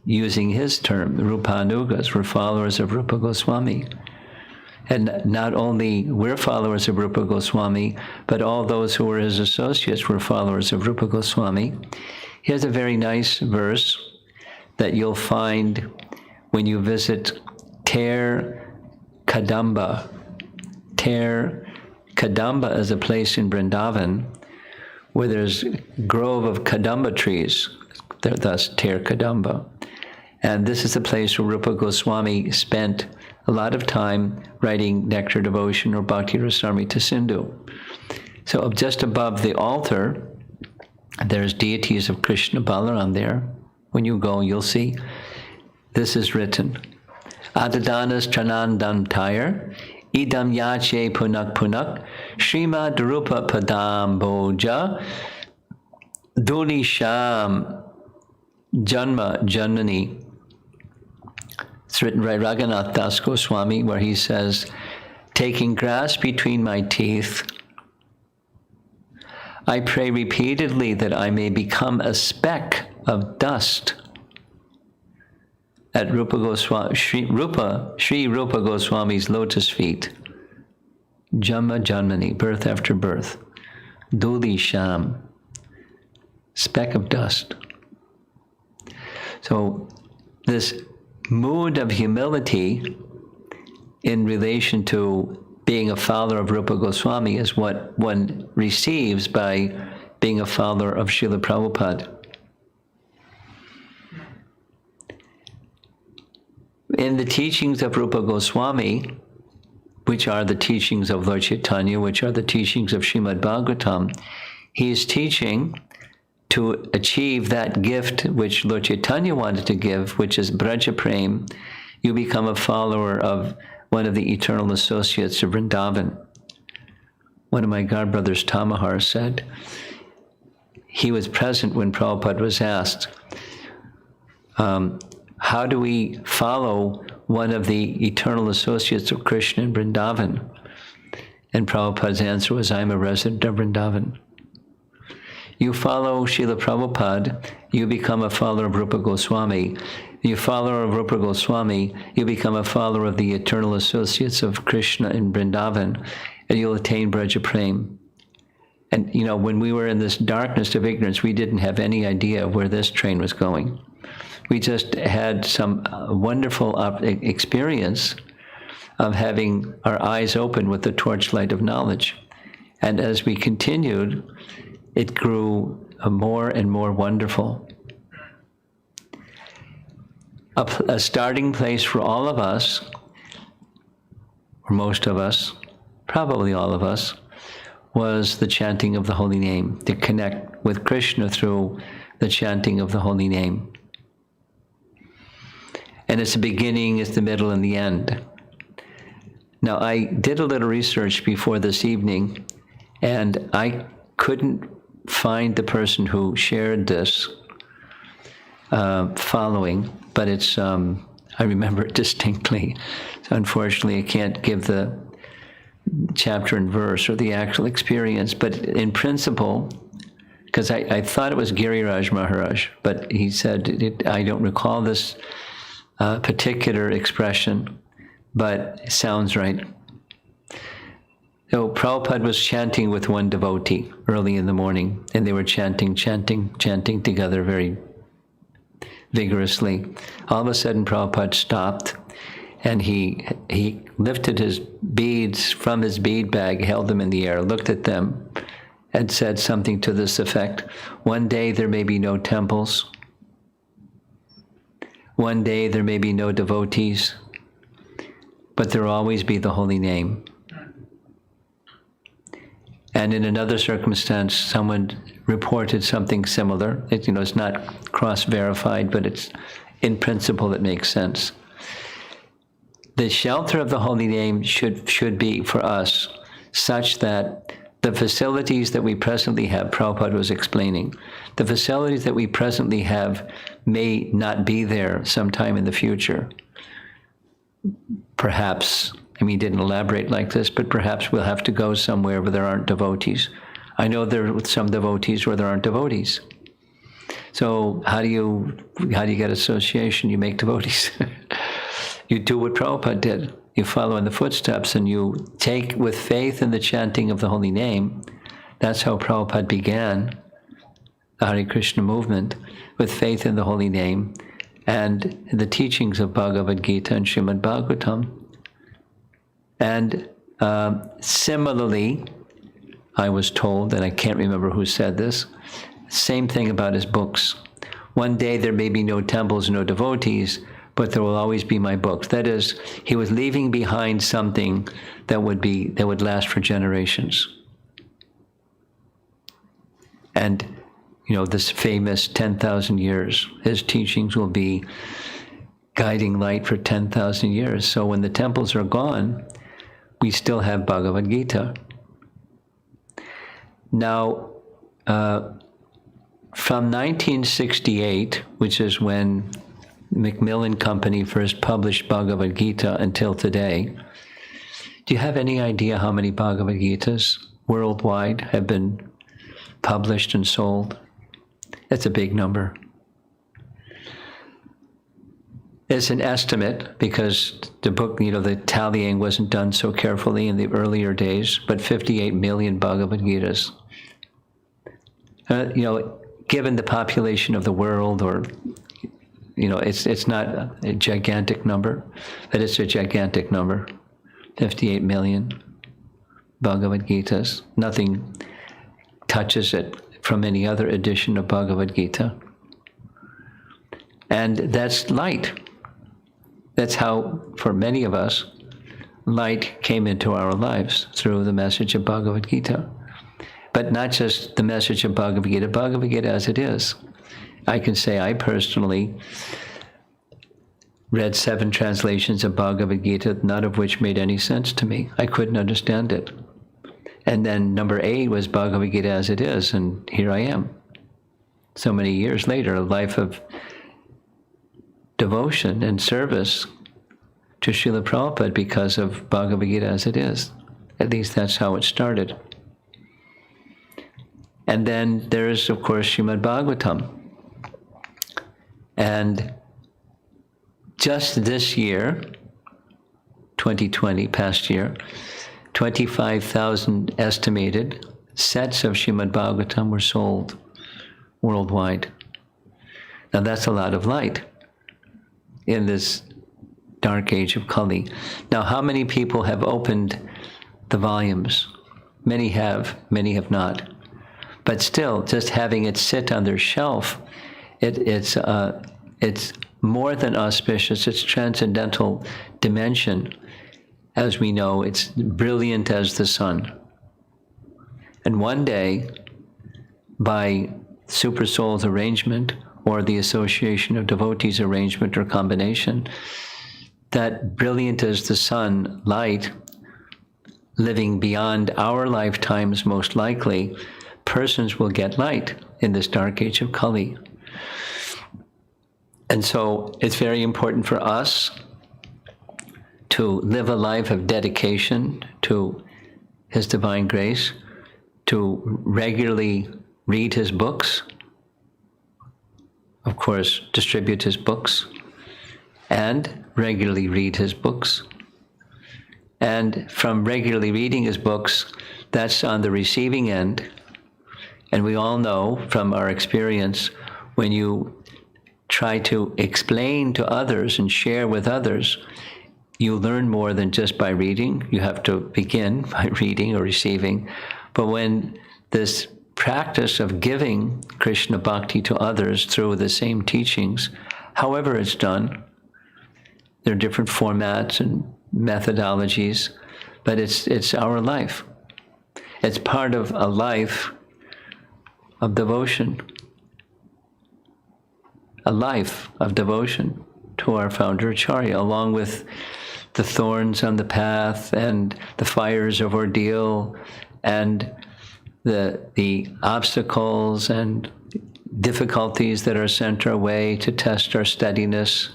using his term, Rupanugas. We're followers of Rupa Goswami. And not only we're followers of Rupa Goswami, but all those who are his associates were followers of Rupa Goswami. Here's a very nice verse that you'll find when you visit Ter Kadamba. Ter Kadamba is a place in Vrindavan where there's a grove of Kadamba trees, thus Ter Kadamba. And this is the place where Rupa Goswami spent a lot of time writing Nectar Devotion or Bhakti Rasamrita Sindhu. So just above the altar, there's deities of Krishna Balaram there. When you go, you'll see this is written. Adadanas Chanandam Tayar, Idam Yache Punak Punak, Srimad Rupa Padam Boja, Duli Sham Janma Janmani. It's written by Raghunath Das Goswami, where he says, taking grass between my teeth, I pray repeatedly that I may become a speck of dust at Sri Rupa Goswami's lotus feet. Janma Janmani, birth after birth. Duli Sham, speck of dust. So this mood of humility in relation to being a follower of Rupa Goswami is what one receives by being a follower of Srila Prabhupada. In the teachings of Rupa Goswami, which are the teachings of Lord Chaitanya, which are the teachings of Srimad Bhagavatam, he is teaching to achieve that gift which Lord Chaitanya wanted to give, which is Braja Prem. You become a follower of one of the eternal associates of Vrindavan. One of my godbrothers, Tamahar, said, he was present when Prabhupada was asked, how do we follow one of the eternal associates of Krishna in Vrindavan? And Prabhupada's answer was, I'm a resident of Vrindavan. You follow Srila Prabhupada, you become a follower of Rupa Goswami. You follower of Rupa Goswami, you become a follower of the eternal associates of Krishna in Vrindavan, and you'll attain Braja Prem. And when we were in this darkness of ignorance, we didn't have any idea where this train was going. We just had some wonderful experience of having our eyes open with the torchlight of knowledge. And as we continued, it grew more and more wonderful. A starting place for all of us, or most of us, probably all of us, was the chanting of the holy name, to connect with Krishna through the chanting of the holy name. And it's the beginning, it's the middle, and the end. Now, I did a little research before this evening, and I couldn't find the person who shared this following, but it's, I remember it distinctly. So unfortunately, I can't give the chapter and verse or the actual experience, but in principle, because I thought it was Giriraj Maharaj, but he said, I don't recall this particular expression, but it sounds right. So Prabhupada was chanting with one devotee early in the morning, and they were chanting together very vigorously. All of a sudden, Prabhupada stopped, and he lifted his beads from his bead bag, held them in the air, looked at them, and said something to this effect: one day there may be no temples. One day there may be no devotees, but there will always be the holy name. And in another circumstance, someone reported something similar. It's not cross-verified, but it's in principle it makes sense. The shelter of the holy name should be for us such that the facilities that we presently have, Prabhupada was explaining, the facilities that we presently have may not be there sometime in the future. Perhaps, he didn't elaborate like this, but perhaps we'll have to go somewhere where there aren't devotees. I know there are some devotees where there aren't devotees. So how do you get association? You make devotees. You do what Prabhupada did. You follow in the footsteps, and you take with faith in the chanting of the holy name. That's how Prabhupada began the Hare Krishna movement, with faith in the holy name and the teachings of Bhagavad Gita and Srimad Bhagavatam. And similarly, I was told, and I can't remember who said this, same thing about his books. One day there may be no temples, no devotees, but there will always be my books. That is, he was leaving behind something that would last for generations. And this famous 10,000 years, his teachings will be guiding light for 10,000 years. So when the temples are gone, we still have Bhagavad Gita. Now, from 1968, which is when Macmillan Company first published Bhagavad Gita, until today, do you have any idea how many Bhagavad Gitas worldwide have been published and sold? That's a big number. It's an estimate because the book, the tallying wasn't done so carefully in the earlier days, but 58 million Bhagavad Gitas. Given the population of the world, or it's not a gigantic number, but it's a gigantic number. 58 million Bhagavad Gitas. Nothing touches it from any other edition of Bhagavad Gita. And that's light. That's how, for many of us, light came into our lives through the message of Bhagavad Gita. But not just the message of Bhagavad Gita as it is. I can say I personally read 7 translations of Bhagavad Gita, none of which made any sense to me. I couldn't understand it. And then number 8 was Bhagavad Gita as it is, and here I am. so many years later, a life of devotion and service to Srila Prabhupada because of Bhagavad Gita as it is. At least that's how it started. And then there's, of course, Srimad Bhagavatam. And just this year, 2020, past year, 25,000 estimated sets of Srimad Bhagavatam were sold worldwide. Now that's a lot of light in this dark age of Kali. Now, how many people have opened the volumes? Many have not. But still, just having it sit on their shelf, it's more than auspicious. It's transcendental dimension. As we know, it's brilliant as the sun. And one day, by Super Soul's arrangement or the Association of Devotees arrangement or combination, that brilliant as the sun light, living beyond our lifetimes most likely, persons will get light in this dark age of Kali. And so it's very important for us to live a life of dedication to His divine grace, to regularly read His books, of course, distribute His books, and regularly read His books. And from regularly reading His books, that's on the receiving end. And we all know from our experience, when you try to explain to others and share with others, you learn more than just by reading. You have to begin by reading or receiving. But when this practice of giving Krishna Bhakti to others through the same teachings, however it's done, there are different formats and methodologies, but it's our life. It's part of a life of devotion, a life of devotion to our founder Acharya, along with the thorns on the path and the fires of ordeal and the obstacles and difficulties that are sent our way to test our steadiness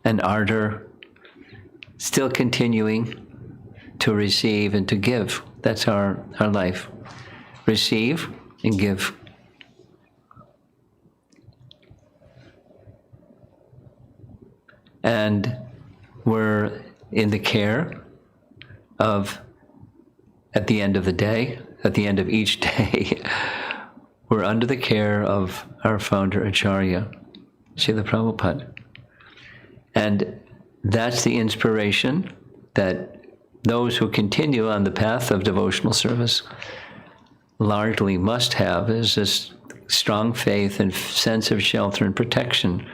and ardor, still continuing to receive and to give. That's our life. Receive and give. And we're in the care of, at the end of the day, at the end of each day, we're under the care of our founder Acharya, Srila Prabhupada. And that's the inspiration that those who continue on the path of devotional service largely must have, is this strong faith and sense of shelter and protection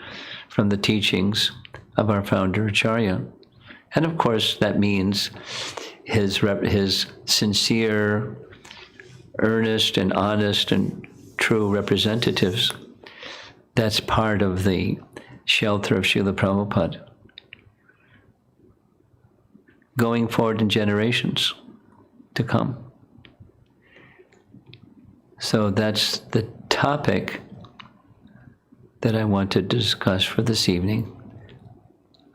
from the teachings of our founder Acharya. And of course, that means his sincere, earnest, and honest, and true representatives. That's part of the shelter of Srila Prabhupada. Going forward in generations to come. So that's the topic that I want to discuss for this evening.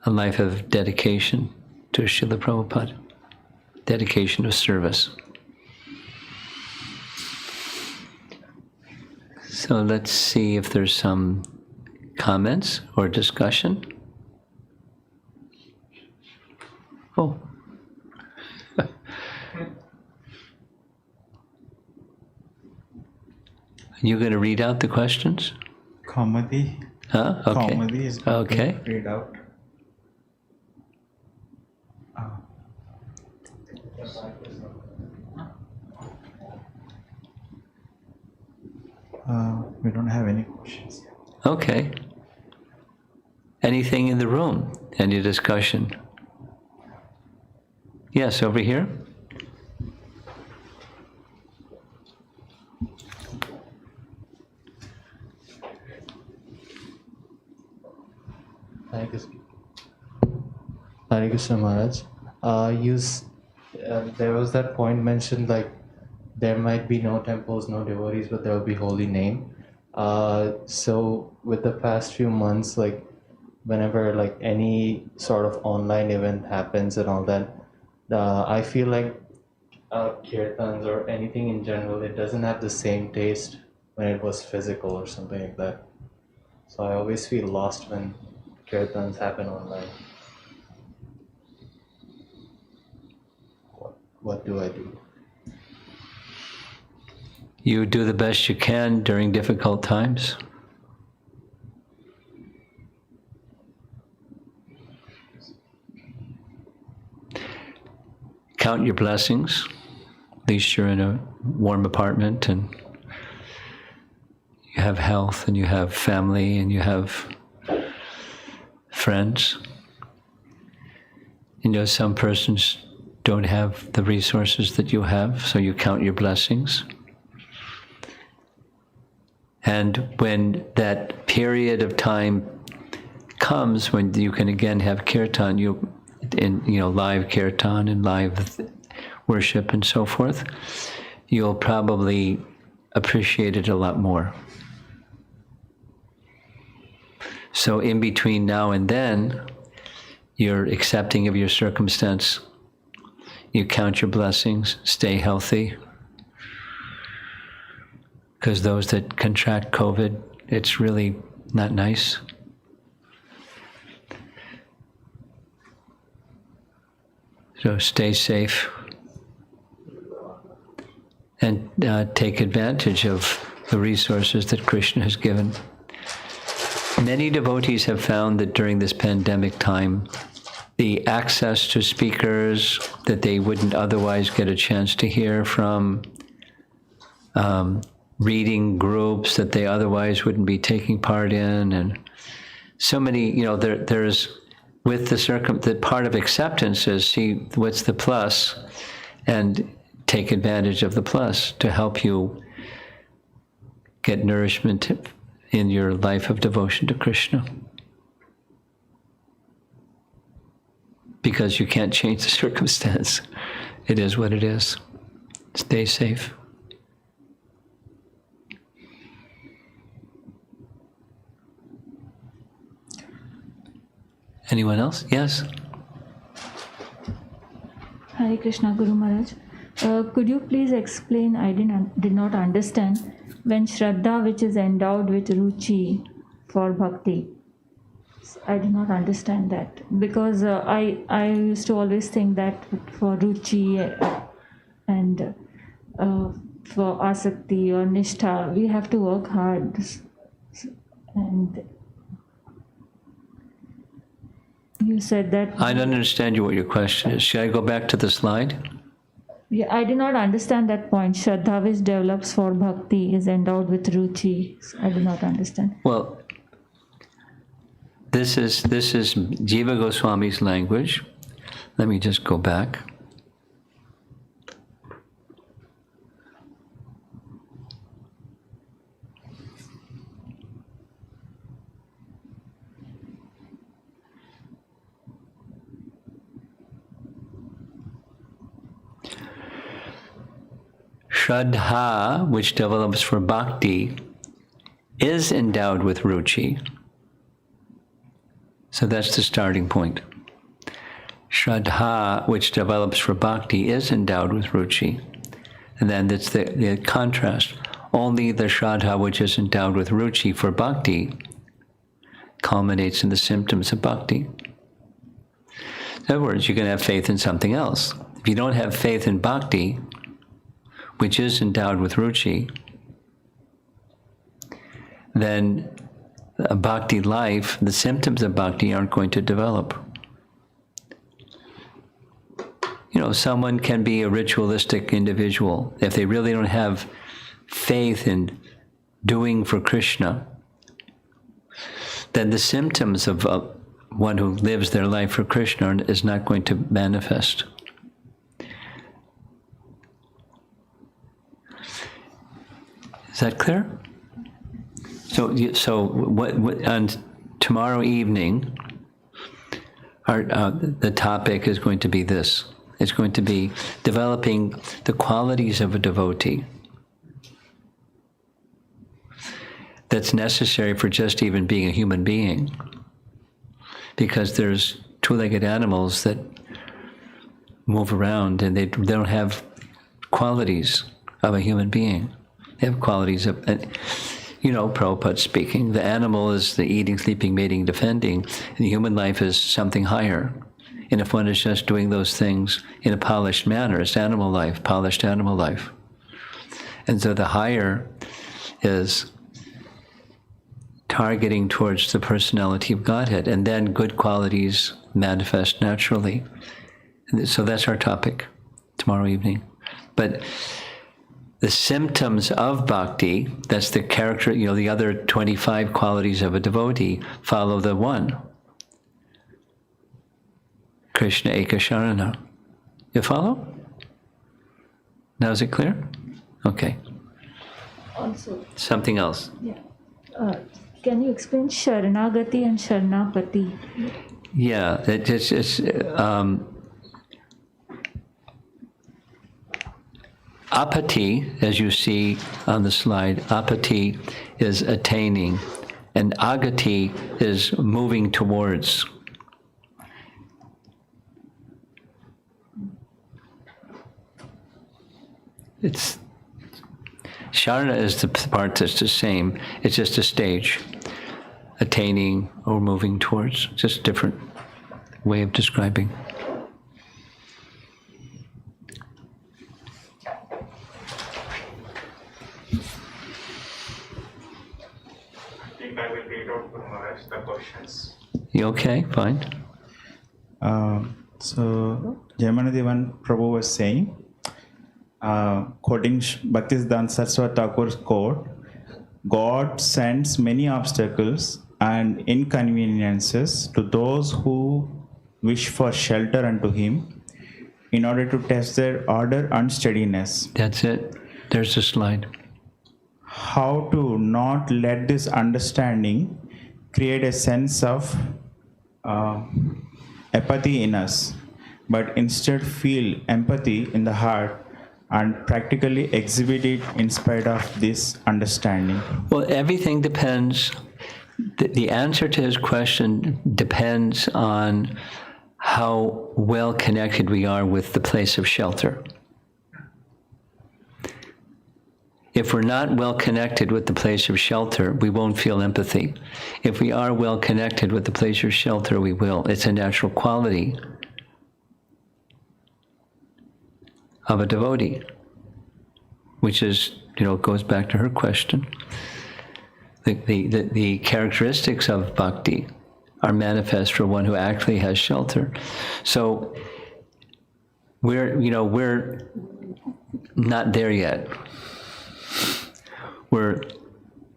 A life of dedication to Srila Prabhupada. Dedication of service. So let's see if there's some comments or discussion. Oh. You going to read out the questions? Kamadi. Huh? Okay. Kamadi is okay. Read out. We don't have any questions. Okay. Anything in the room? Any discussion? Yes, over here. Hare Krishna Maharaj. There was that point mentioned, like there might be no temples, no devotees, but there will be holy name. So with the past few months, like whenever like any sort of online event happens and all that, I feel like kirtans or anything in general, it doesn't have the same taste when it was physical or something like that. So I always feel lost when kirtans happen online. What do I do? You do the best you can during difficult times. Count your blessings. At least you're in a warm apartment and you have health and you have family and you have friends. You know, some persons don't have the resources that you have, so you count your blessings. And when that period of time comes when you can again have kirtan, live kirtan and live worship and so forth, you'll probably appreciate it a lot more. So in between now and then, you're accepting of your circumstance. You count your blessings, stay healthy. Because those that contract COVID, it's really not nice. So stay safe and take advantage of the resources that Krishna has given. Many devotees have found that during this pandemic time, the access to speakers that they wouldn't otherwise get a chance to hear from, reading groups that they otherwise wouldn't be taking part in, and so many, there's, with the part of acceptance is see what's the plus and take advantage of the plus to help you get nourishment in your life of devotion to Krishna. Because you can't change the circumstance. It is what it is. Stay safe. Anyone else? Yes? Hare Krishna, Guru Maharaj. Could you please explain, I did not understand, when Shraddha which is endowed with Ruchi for Bhakti. I did not understand that because I used to always think that for Ruchi and for Asakti or Nishtha, we have to work hard. And you said that... I don't understand what your question is. Should I go back to the slide? Yeah, I did not understand that point. Shraddha which develops for Bhakti is endowed with Ruchi. I do not understand. Well, this is Jiva Goswami's language. Let me just go back. Shraddha, which develops for bhakti, is endowed with ruchi. So that's the starting point. Shraddha, which develops for bhakti, is endowed with ruchi. And then that's the contrast. Only the Shraddha, which is endowed with ruchi for bhakti, culminates in the symptoms of bhakti. In other words, you can have faith in something else. If you don't have faith in bhakti, which is endowed with ruchi, then a bhakti life, the symptoms of bhakti aren't going to develop. Someone can be a ritualistic individual. If they really don't have faith in doing for Krishna, then the symptoms of one who lives their life for Krishna is not going to manifest. Is that clear? So what on tomorrow evening, the topic is going to be this. It's going to be developing the qualities of a devotee that's necessary for just even being a human being. Because there's two-legged animals that move around and they don't have qualities of a human being. They have qualities of, Prabhupada speaking, the animal is the eating, sleeping, mating, defending, and the human life is something higher. And if one is just doing those things in a polished manner, it's animal life, polished animal life. And so the higher is targeting towards the personality of Godhead, and then good qualities manifest naturally. And so that's our topic tomorrow evening. But the symptoms of bhakti, that's the character, the other 25 qualities of a devotee, follow the one. Krishna Eka Sharana. You follow? Now is it clear? Okay. Also, Something else. yeah. Can you explain Sharanagati and Sharanapati? Yeah, it's apati, as you see on the slide, apati is attaining, and agati is moving towards. It's Sharana is the part that's the same. It's just a stage, attaining or moving towards. Just a different way of describing. I think I will read out Guru Maharaj the questions. You okay? Fine. So Jayamanadevan Prabhu was saying, quoting Bhaktisiddhanta Saraswati Thakur's quote, God sends many obstacles and inconveniences to those who wish for shelter unto him in order to test their order and steadiness. That's it. There's the slide. How to not let this understanding create a sense of apathy in us, but instead feel empathy in the heart and practically exhibit it in spite of this understanding. Well, everything depends. The answer to his question depends on how well connected we are with the place of shelter. If we're not well connected with the place of shelter, we won't feel empathy. If we are well connected with the place of shelter, we will. It's a natural quality of a devotee, which is, goes back to her question. The characteristics of bhakti are manifest for one who actually has shelter. So we're not there yet. We're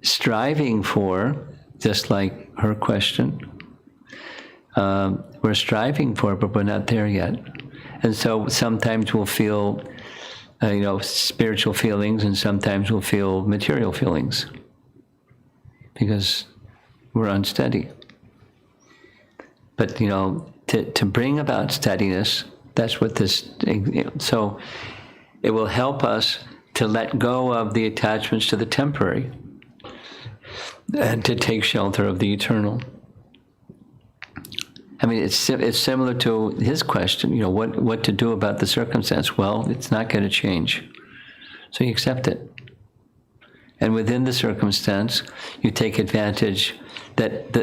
striving for, just like her question, we're striving for, but we're not there yet. And so sometimes we'll feel, spiritual feelings, and sometimes we'll feel material feelings because we're unsteady. But, to bring about steadiness, that's what this, so it will help us to let go of the attachments to the temporary and to take shelter of the eternal. I mean, it's similar to his question, what to do about the circumstance. Well, it's not going to change. So you accept it. And within the circumstance, you take advantage that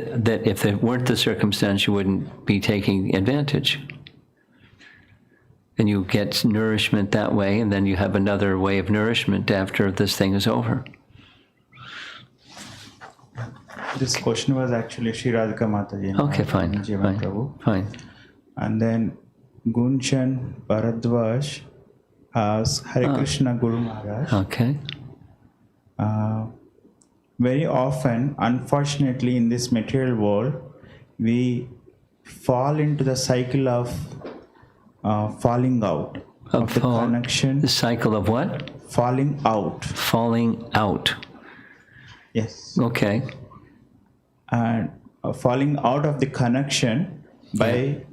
if it weren't the circumstance, you wouldn't be taking advantage. And you get nourishment that way, and then you have another way of nourishment after this thing is over. This question was actually Shri Radhika Mataji. Okay, fine. Jivan Fine. Prabhu. Fine. And then Gunchan Bharadwaj asks, Hare Krishna Guru Maharaj. Okay. Very often, unfortunately, in this material world, we fall into the cycle of falling out of the connection. The cycle of what? Falling out. Falling out. Yes. Okay. And falling out of the connection by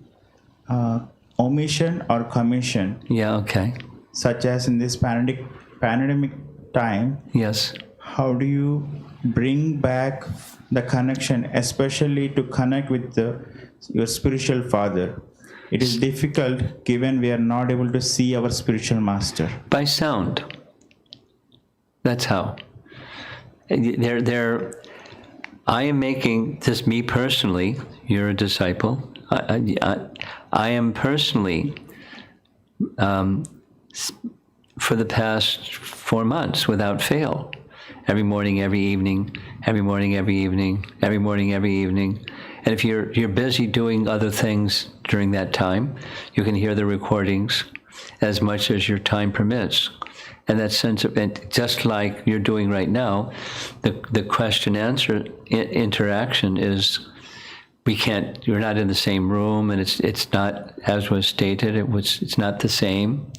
omission or commission, Yeah, okay. such as in this pandemic time, Yes. how do you bring back the connection, especially to connect with your spiritual father? It is difficult given we are not able to see our spiritual master. By sound. That's how. I am making this, me personally, you're a disciple. I am personally, for the past 4 months, without fail, every morning, every evening, every morning, every evening, every morning, every evening. And if you're busy doing other things during that time, you can hear the recordings as much as your time permits. And that sense of, and just like you're doing right now, the question-answer interaction is, you're not in the same room, and it's not, as was stated, it's not the same,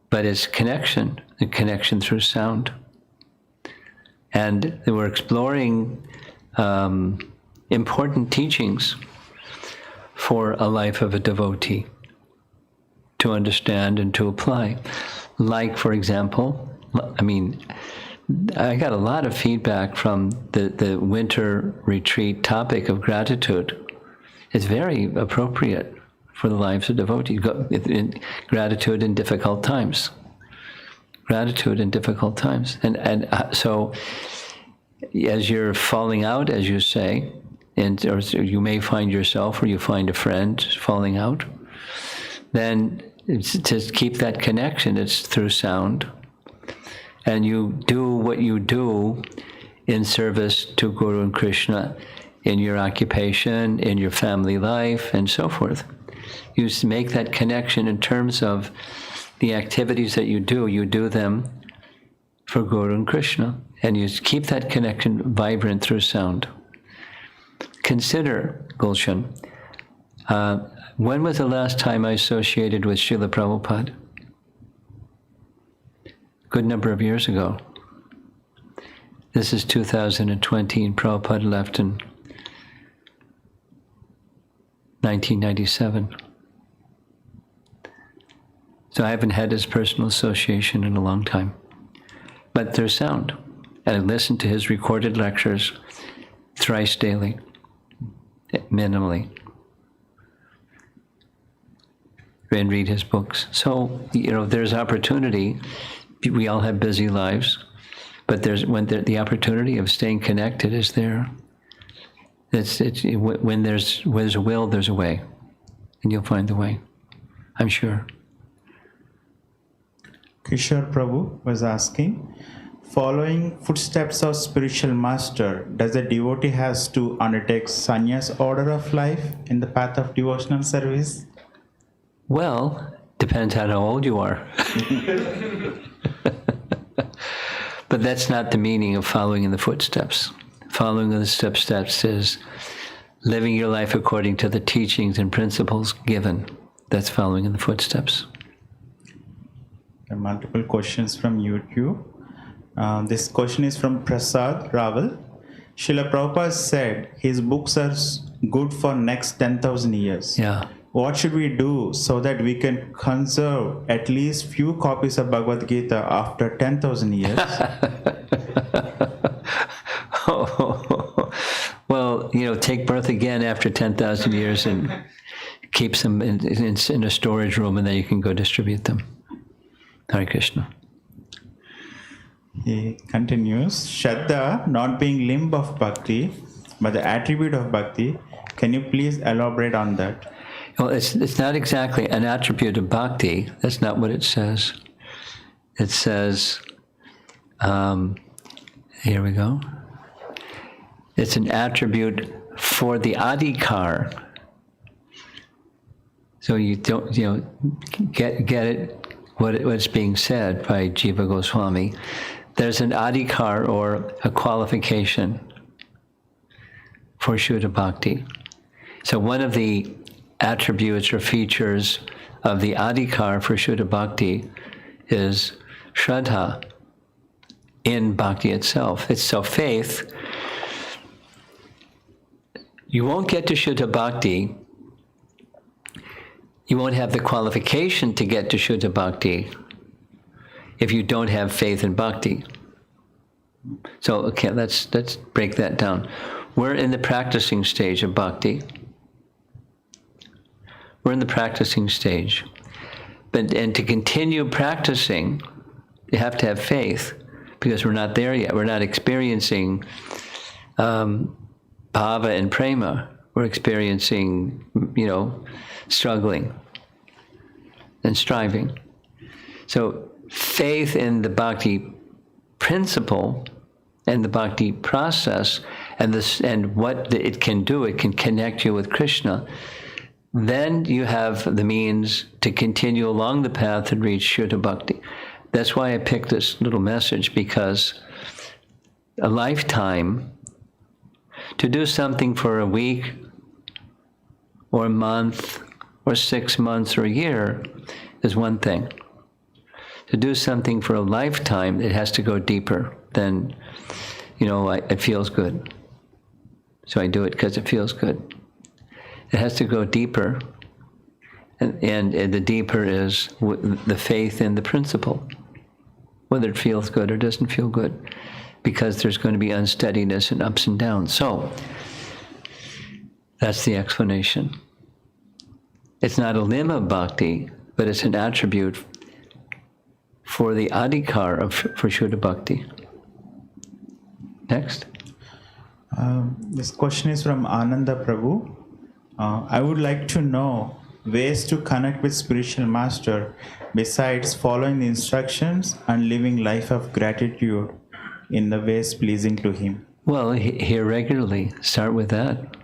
but it's connection, the connection through sound. And we're exploring important teachings for a life of a devotee to understand and to apply. Like, for example, I got a lot of feedback from the winter retreat topic of gratitude. It's very appropriate for the lives of devotees. Gratitude in difficult times. Gratitude in difficult times. And so, as you're falling out, as you say, or you may find yourself or you find a friend falling out, then to keep that connection, it's through sound. And you do what you do in service to Guru and Krishna, in your occupation, in your family life, and so forth. You make that connection in terms of the activities that you do them for Guru and Krishna. And you keep that connection vibrant through sound. Consider, Gulshan, when was the last time I associated with Srila Prabhupada? Good number of years ago. This is 2020, and Prabhupada left in 1997. So I haven't had his personal association in a long time. But there's sound. And I listen to his recorded lectures thrice daily, minimally, and read his books. So, there's opportunity. We all have busy lives, but the opportunity of staying connected is there. When there's a will, there's a way, and you'll find the way, I'm sure. Kishore Prabhu was asking, following footsteps of spiritual master, does a devotee has to undertake sannyas order of life in the path of devotional service? Well, depends on how old you are. But that's not the meaning of following in the footsteps. Following in the steps is living your life according to the teachings and principles given. That's following in the footsteps. There are multiple questions from YouTube. This question is from Prasad Raval. Srila Prabhupada said his books are good for next 10,000 years. Yeah. What should we do so that we can conserve at least few copies of Bhagavad Gita after 10,000 years? Well, take birth again after 10,000 years and keep them in a storage room, and then you can go distribute them. Hare Krishna. He continues, Shraddha not being limb of bhakti, but the attribute of bhakti. Can you please elaborate on that? Well, it's not exactly an attribute of bhakti. That's not what it says. It says, here we go. It's an attribute for the adhikar. So you don't, get it, what's being said by Jiva Goswami. There's an adhikar, or a qualification, for Shuddha Bhakti. So one of the attributes or features of the adhikar for Shuddha Bhakti is Shraddha in Bhakti itself. It's so faith. You won't get to Shuddha Bhakti You won't have the qualification to get to Shuddha Bhakti if you don't have faith in Bhakti. So, okay, let's break that down. We're in the practicing stage of Bhakti. We're in the practicing stage. And to continue practicing, you have to have faith, because we're not there yet. We're not experiencing bhava and prema. We're experiencing, struggling and striving. So faith in the bhakti principle and the bhakti process and what it can do, it can connect you with Krishna. Then you have the means to continue along the path and reach Shuddha Bhakti. That's why I picked this little message, because a lifetime, to do something for a week or a month or 6 months or a year is one thing. To do something for a lifetime, it has to go deeper than, it feels good. So I do it because it feels good. It has to go deeper, and the deeper is the faith in the principle, whether it feels good or doesn't feel good, because there's going to be unsteadiness and ups and downs. So that's the explanation. It's not a limb of bhakti, but it's an attribute for the adhikar for Shuddha Bhakti. Next. This question is from Ananda Prabhu. I would like to know ways to connect with spiritual master besides following the instructions and living life of gratitude in the ways pleasing to him. Well, hear regularly. Start with that.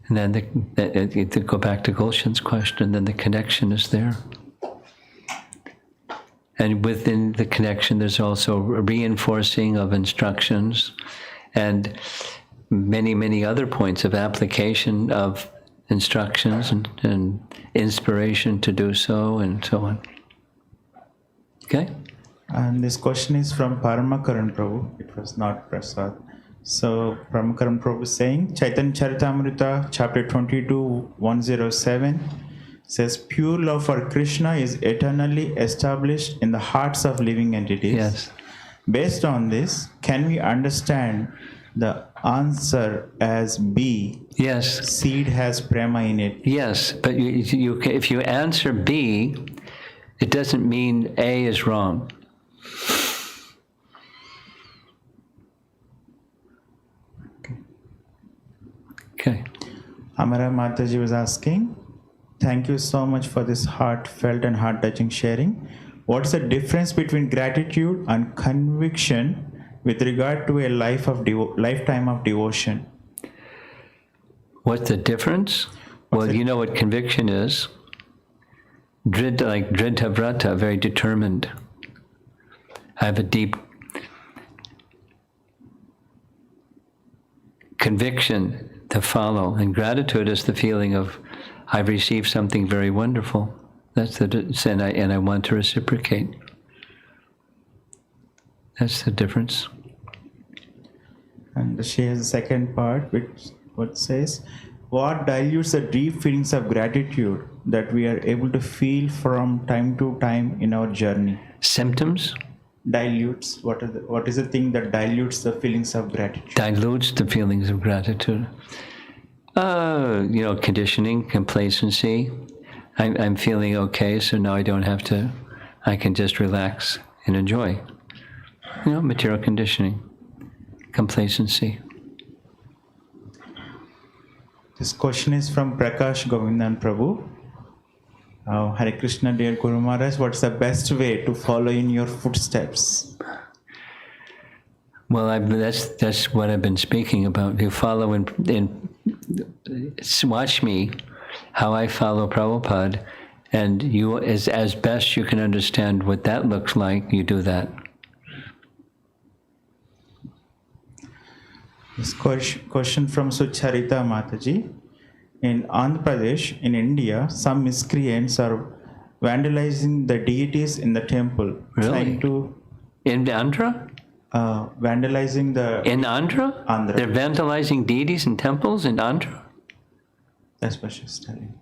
And then to go back to Gulshan's question, then the connection is there. And within the connection, there's also a reinforcing of instructions and many, many other points of application of instructions and inspiration to do so, and so on. Okay? And this question is from Paramakaran Prabhu. It was not Prasad. So Paramakaran Prabhu is saying, Chaitanya Charitamrita, chapter 22, 107, says, pure love for Krishna is eternally established in the hearts of living entities. Yes. Based on this, can we understand the answer as B? Yes. Seed has prema in it. Yes, but if you answer B, it doesn't mean A is wrong. Okay. Amara Mataji was asking, thank you so much for this heartfelt and heart-touching sharing. What's the difference between gratitude and conviction with regard to a lifetime of devotion? What's the difference? Well, you know what conviction is. Dridha vrata, very determined. I have a deep conviction to follow. And gratitude is the feeling of, I've received something very wonderful. That's and I want to reciprocate. That's the difference. And she has a second part, which says, what dilutes the deep feelings of gratitude that we are able to feel from time to time in our journey? Symptoms? Dilutes. What is the thing that dilutes the feelings of gratitude? Dilutes the feelings of gratitude. Conditioning, complacency. I'm feeling okay, so now I don't have to, I can just relax and enjoy. Material conditioning, complacency. This question is from Prakash Govindan Prabhu. Hare Krishna, dear Guru Maharaj, what's the best way to follow in your footsteps? Well, that's what I've been speaking about. You follow in watch me, how I follow Prabhupada, and you, as best you can understand what that looks like, you do that. This question from Sucharita Mataji. In Andhra Pradesh, in India, some miscreants are vandalizing the deities in the temple. Really? Trying to In Andhra? vandalizing the... In Andhra? Andhra. They're vandalizing deities and temples in Andhra? That's what she's telling.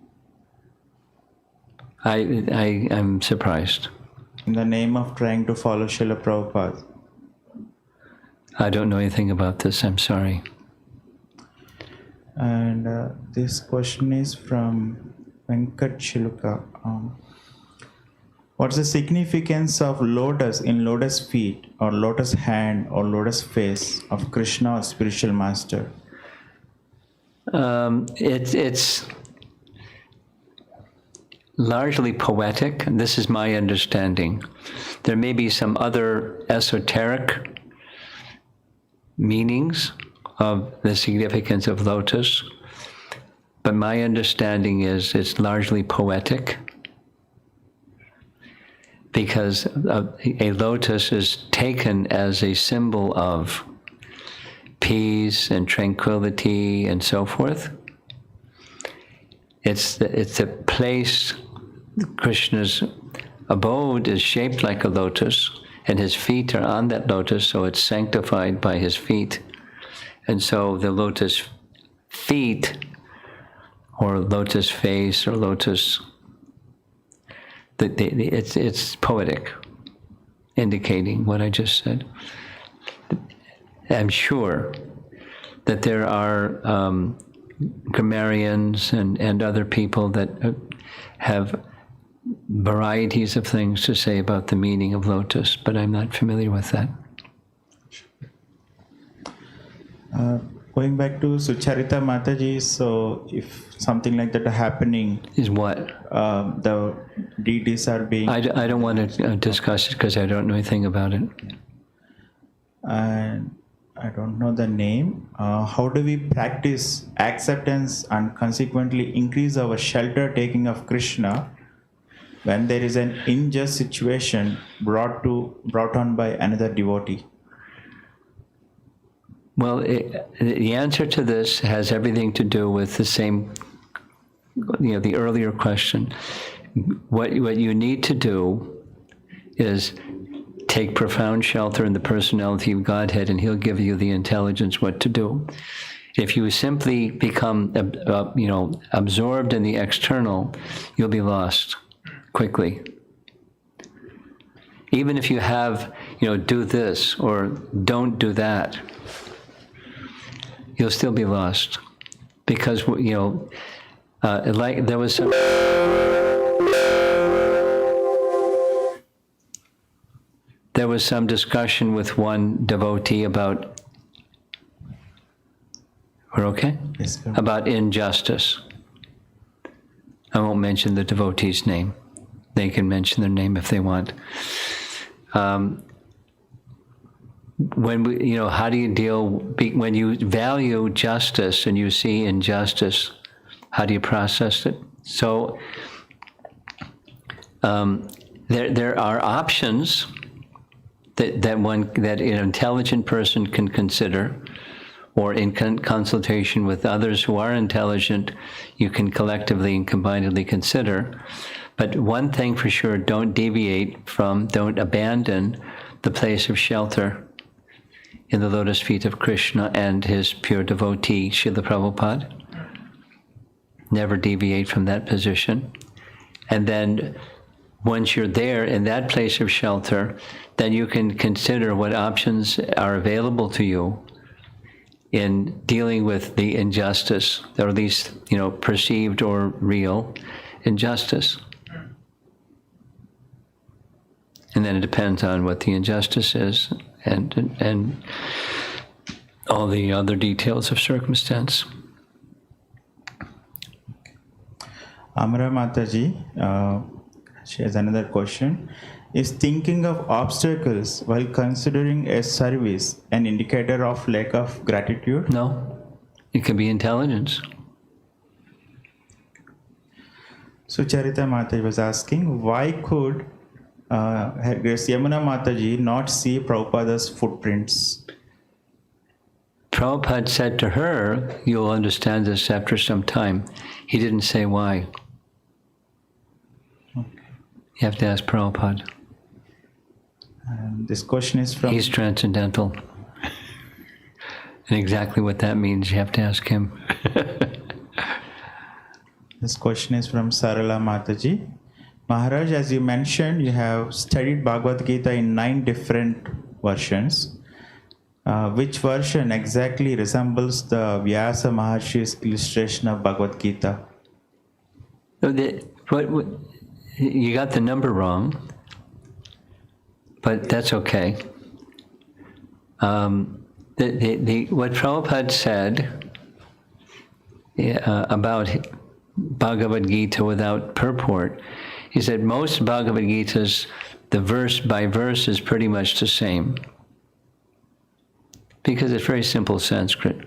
I'm surprised. In the name of trying to follow Srila Prabhupada. I don't know anything about this. I'm sorry. And this question is from Venkat Chiluka. What's the significance of lotus in lotus feet or lotus hand or lotus face of Krishna or spiritual master? It's largely poetic. This is my understanding. There may be some other esoteric meanings of the significance of lotus, but my understanding is it's largely poetic, because a lotus is taken as a symbol of peace and tranquility and so forth. It's a place. Krishna's abode is shaped like a lotus, and his feet are on that lotus, so it's sanctified by his feet. And so the lotus feet, or lotus face, or lotus, it's poetic, indicating what I just said. I'm sure that there are grammarians and other people that have varieties of things to say about the meaning of lotus, but I'm not familiar with that. Going back to Sucharita Mataji, so if something like that are happening, Is what? the deities are being, I don't want to discuss it because I don't know anything about it. and I don't know the name. How do we practice acceptance and consequently increase our shelter taking of Krishna when there is an unjust situation brought on by another devotee? Well, the answer to this has everything to do with the same, the earlier question. What you need to do is take profound shelter in the personality of Godhead, and He'll give you the intelligence what to do. If you simply become, absorbed in the external, you'll be lost quickly. Even if you have, do this or don't do that, you'll still be lost, because like there was some. There was some discussion with one devotee about. We're okay? Yes, sir. About injustice. I won't mention the devotee's name. They can mention their name if they want. When we, how do you deal, when you value justice and you see injustice, how do you process it? So there are options that an intelligent person can consider, or in consultation with others who are intelligent, you can collectively and combinedly consider. But one thing for sure, don't abandon the place of shelter in the lotus feet of Krishna and his pure devotee, Srila Prabhupada. Never deviate from that position. And then once you're there in that place of shelter, then you can consider what options are available to you in dealing with the injustice, or at least, perceived or real injustice. And then it depends on what the injustice is and all the other details of circumstance. Amara Mataji, she has another question. Is thinking of obstacles while considering a service an indicator of lack of gratitude? No, it can be intelligence. Sucharita Mataji was asking, why could Her Grace Yamuna Mataji not see Prabhupada's footprints? Prabhupada said to her, you'll understand this after some time. He didn't say why. Okay. You have to ask Prabhupada. This question is from... He's transcendental. And exactly what that means, you have to ask him. This question is from Sarala Mataji. Maharaj, as you mentioned, you have studied Bhagavad Gita in 9 different versions. Which version exactly resembles the Vyasa Maharshi's illustration of Bhagavad Gita? So you got the number wrong, but that's okay. What Prabhupada said about Bhagavad Gita without purport, he said most Bhagavad Gitas, the verse by verse is pretty much the same. Because it's very simple Sanskrit.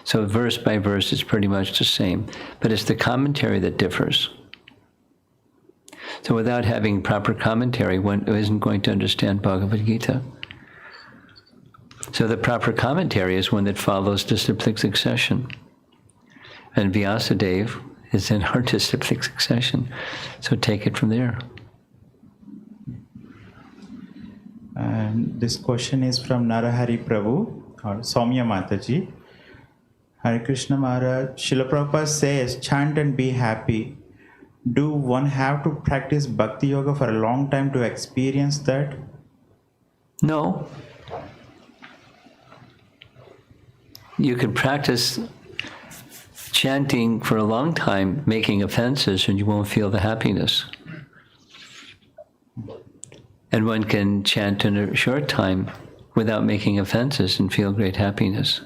So verse by verse is pretty much the same. But it's the commentary that differs. So without having proper commentary, one isn't going to understand Bhagavad Gita. So the proper commentary is one that follows disciplic succession. And Vyasadeva is in our disciplic succession. So take it from there. And this question is from Narahari Prabhu, or Soumya Mataji. Hare Krishna Maharaj, Srila Prabhupada says, chant and be happy. Do one have to practice Bhakti Yoga for a long time to experience that? No. You could practice chanting for a long time, making offenses, and you won't feel the happiness. And one can chant in a short time without making offenses and feel great happiness.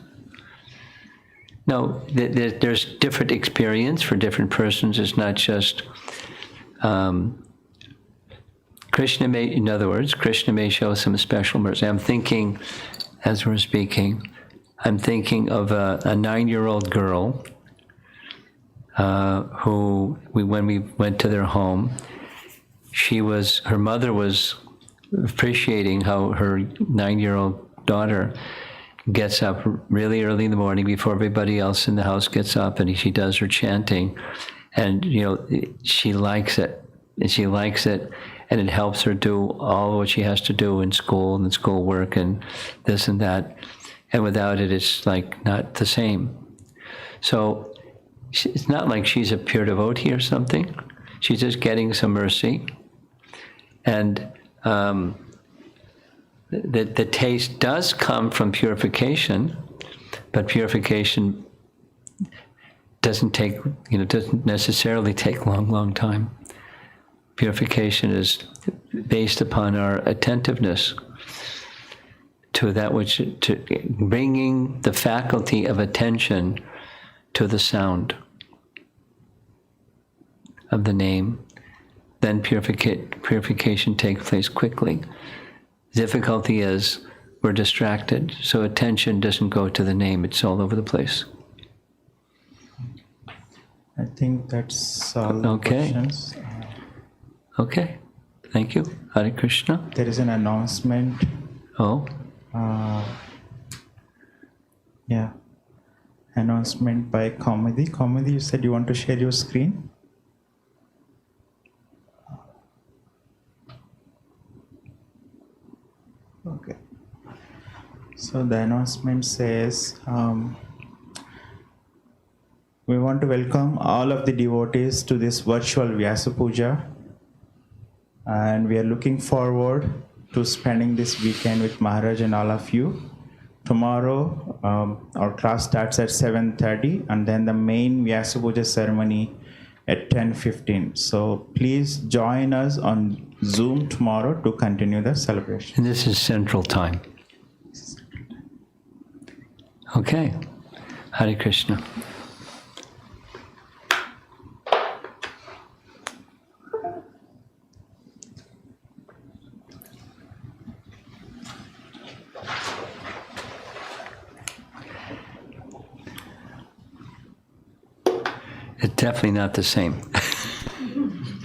No, there's different experience for different persons. It's not just Krishna may, in other words, Krishna may show some special mercy. I'm thinking, as we're speaking, I'm thinking of a 9-year-old girl who, when we went to their home, her mother was appreciating how her 9-year-old daughter gets up really early in the morning before everybody else in the house gets up, and she does her chanting, and she likes it, and it helps her do all what she has to do in school and schoolwork and this and that, and without it, it's like not the same. So it's not like she's a pure devotee or something. She's just getting some mercy, and the taste does come from purification, but purification doesn't necessarily take long time. Purification is based upon our attentiveness to that to bringing the faculty of attention to the sound of the name. Then purification takes place quickly. Difficulty is we're distracted, so attention doesn't go to the name, it's all over the place. I think that's all the Okay. questions. Okay, thank you. Hare Krishna. There is an announcement. Oh, Announcement by Comedy. Comedy, you said you want to share your screen? Okay. So the announcement says, we want to welcome all of the devotees to this virtual Vyasa Puja, and we are looking forward to spending this weekend with Maharaj and all of you. Tomorrow, our class starts at 7:30, and then the main Vyasa Puja ceremony at 10:15. So please join us on Zoom tomorrow to continue the celebration. and this is Central Time. Okay, Hare Krishna. It's definitely not the same.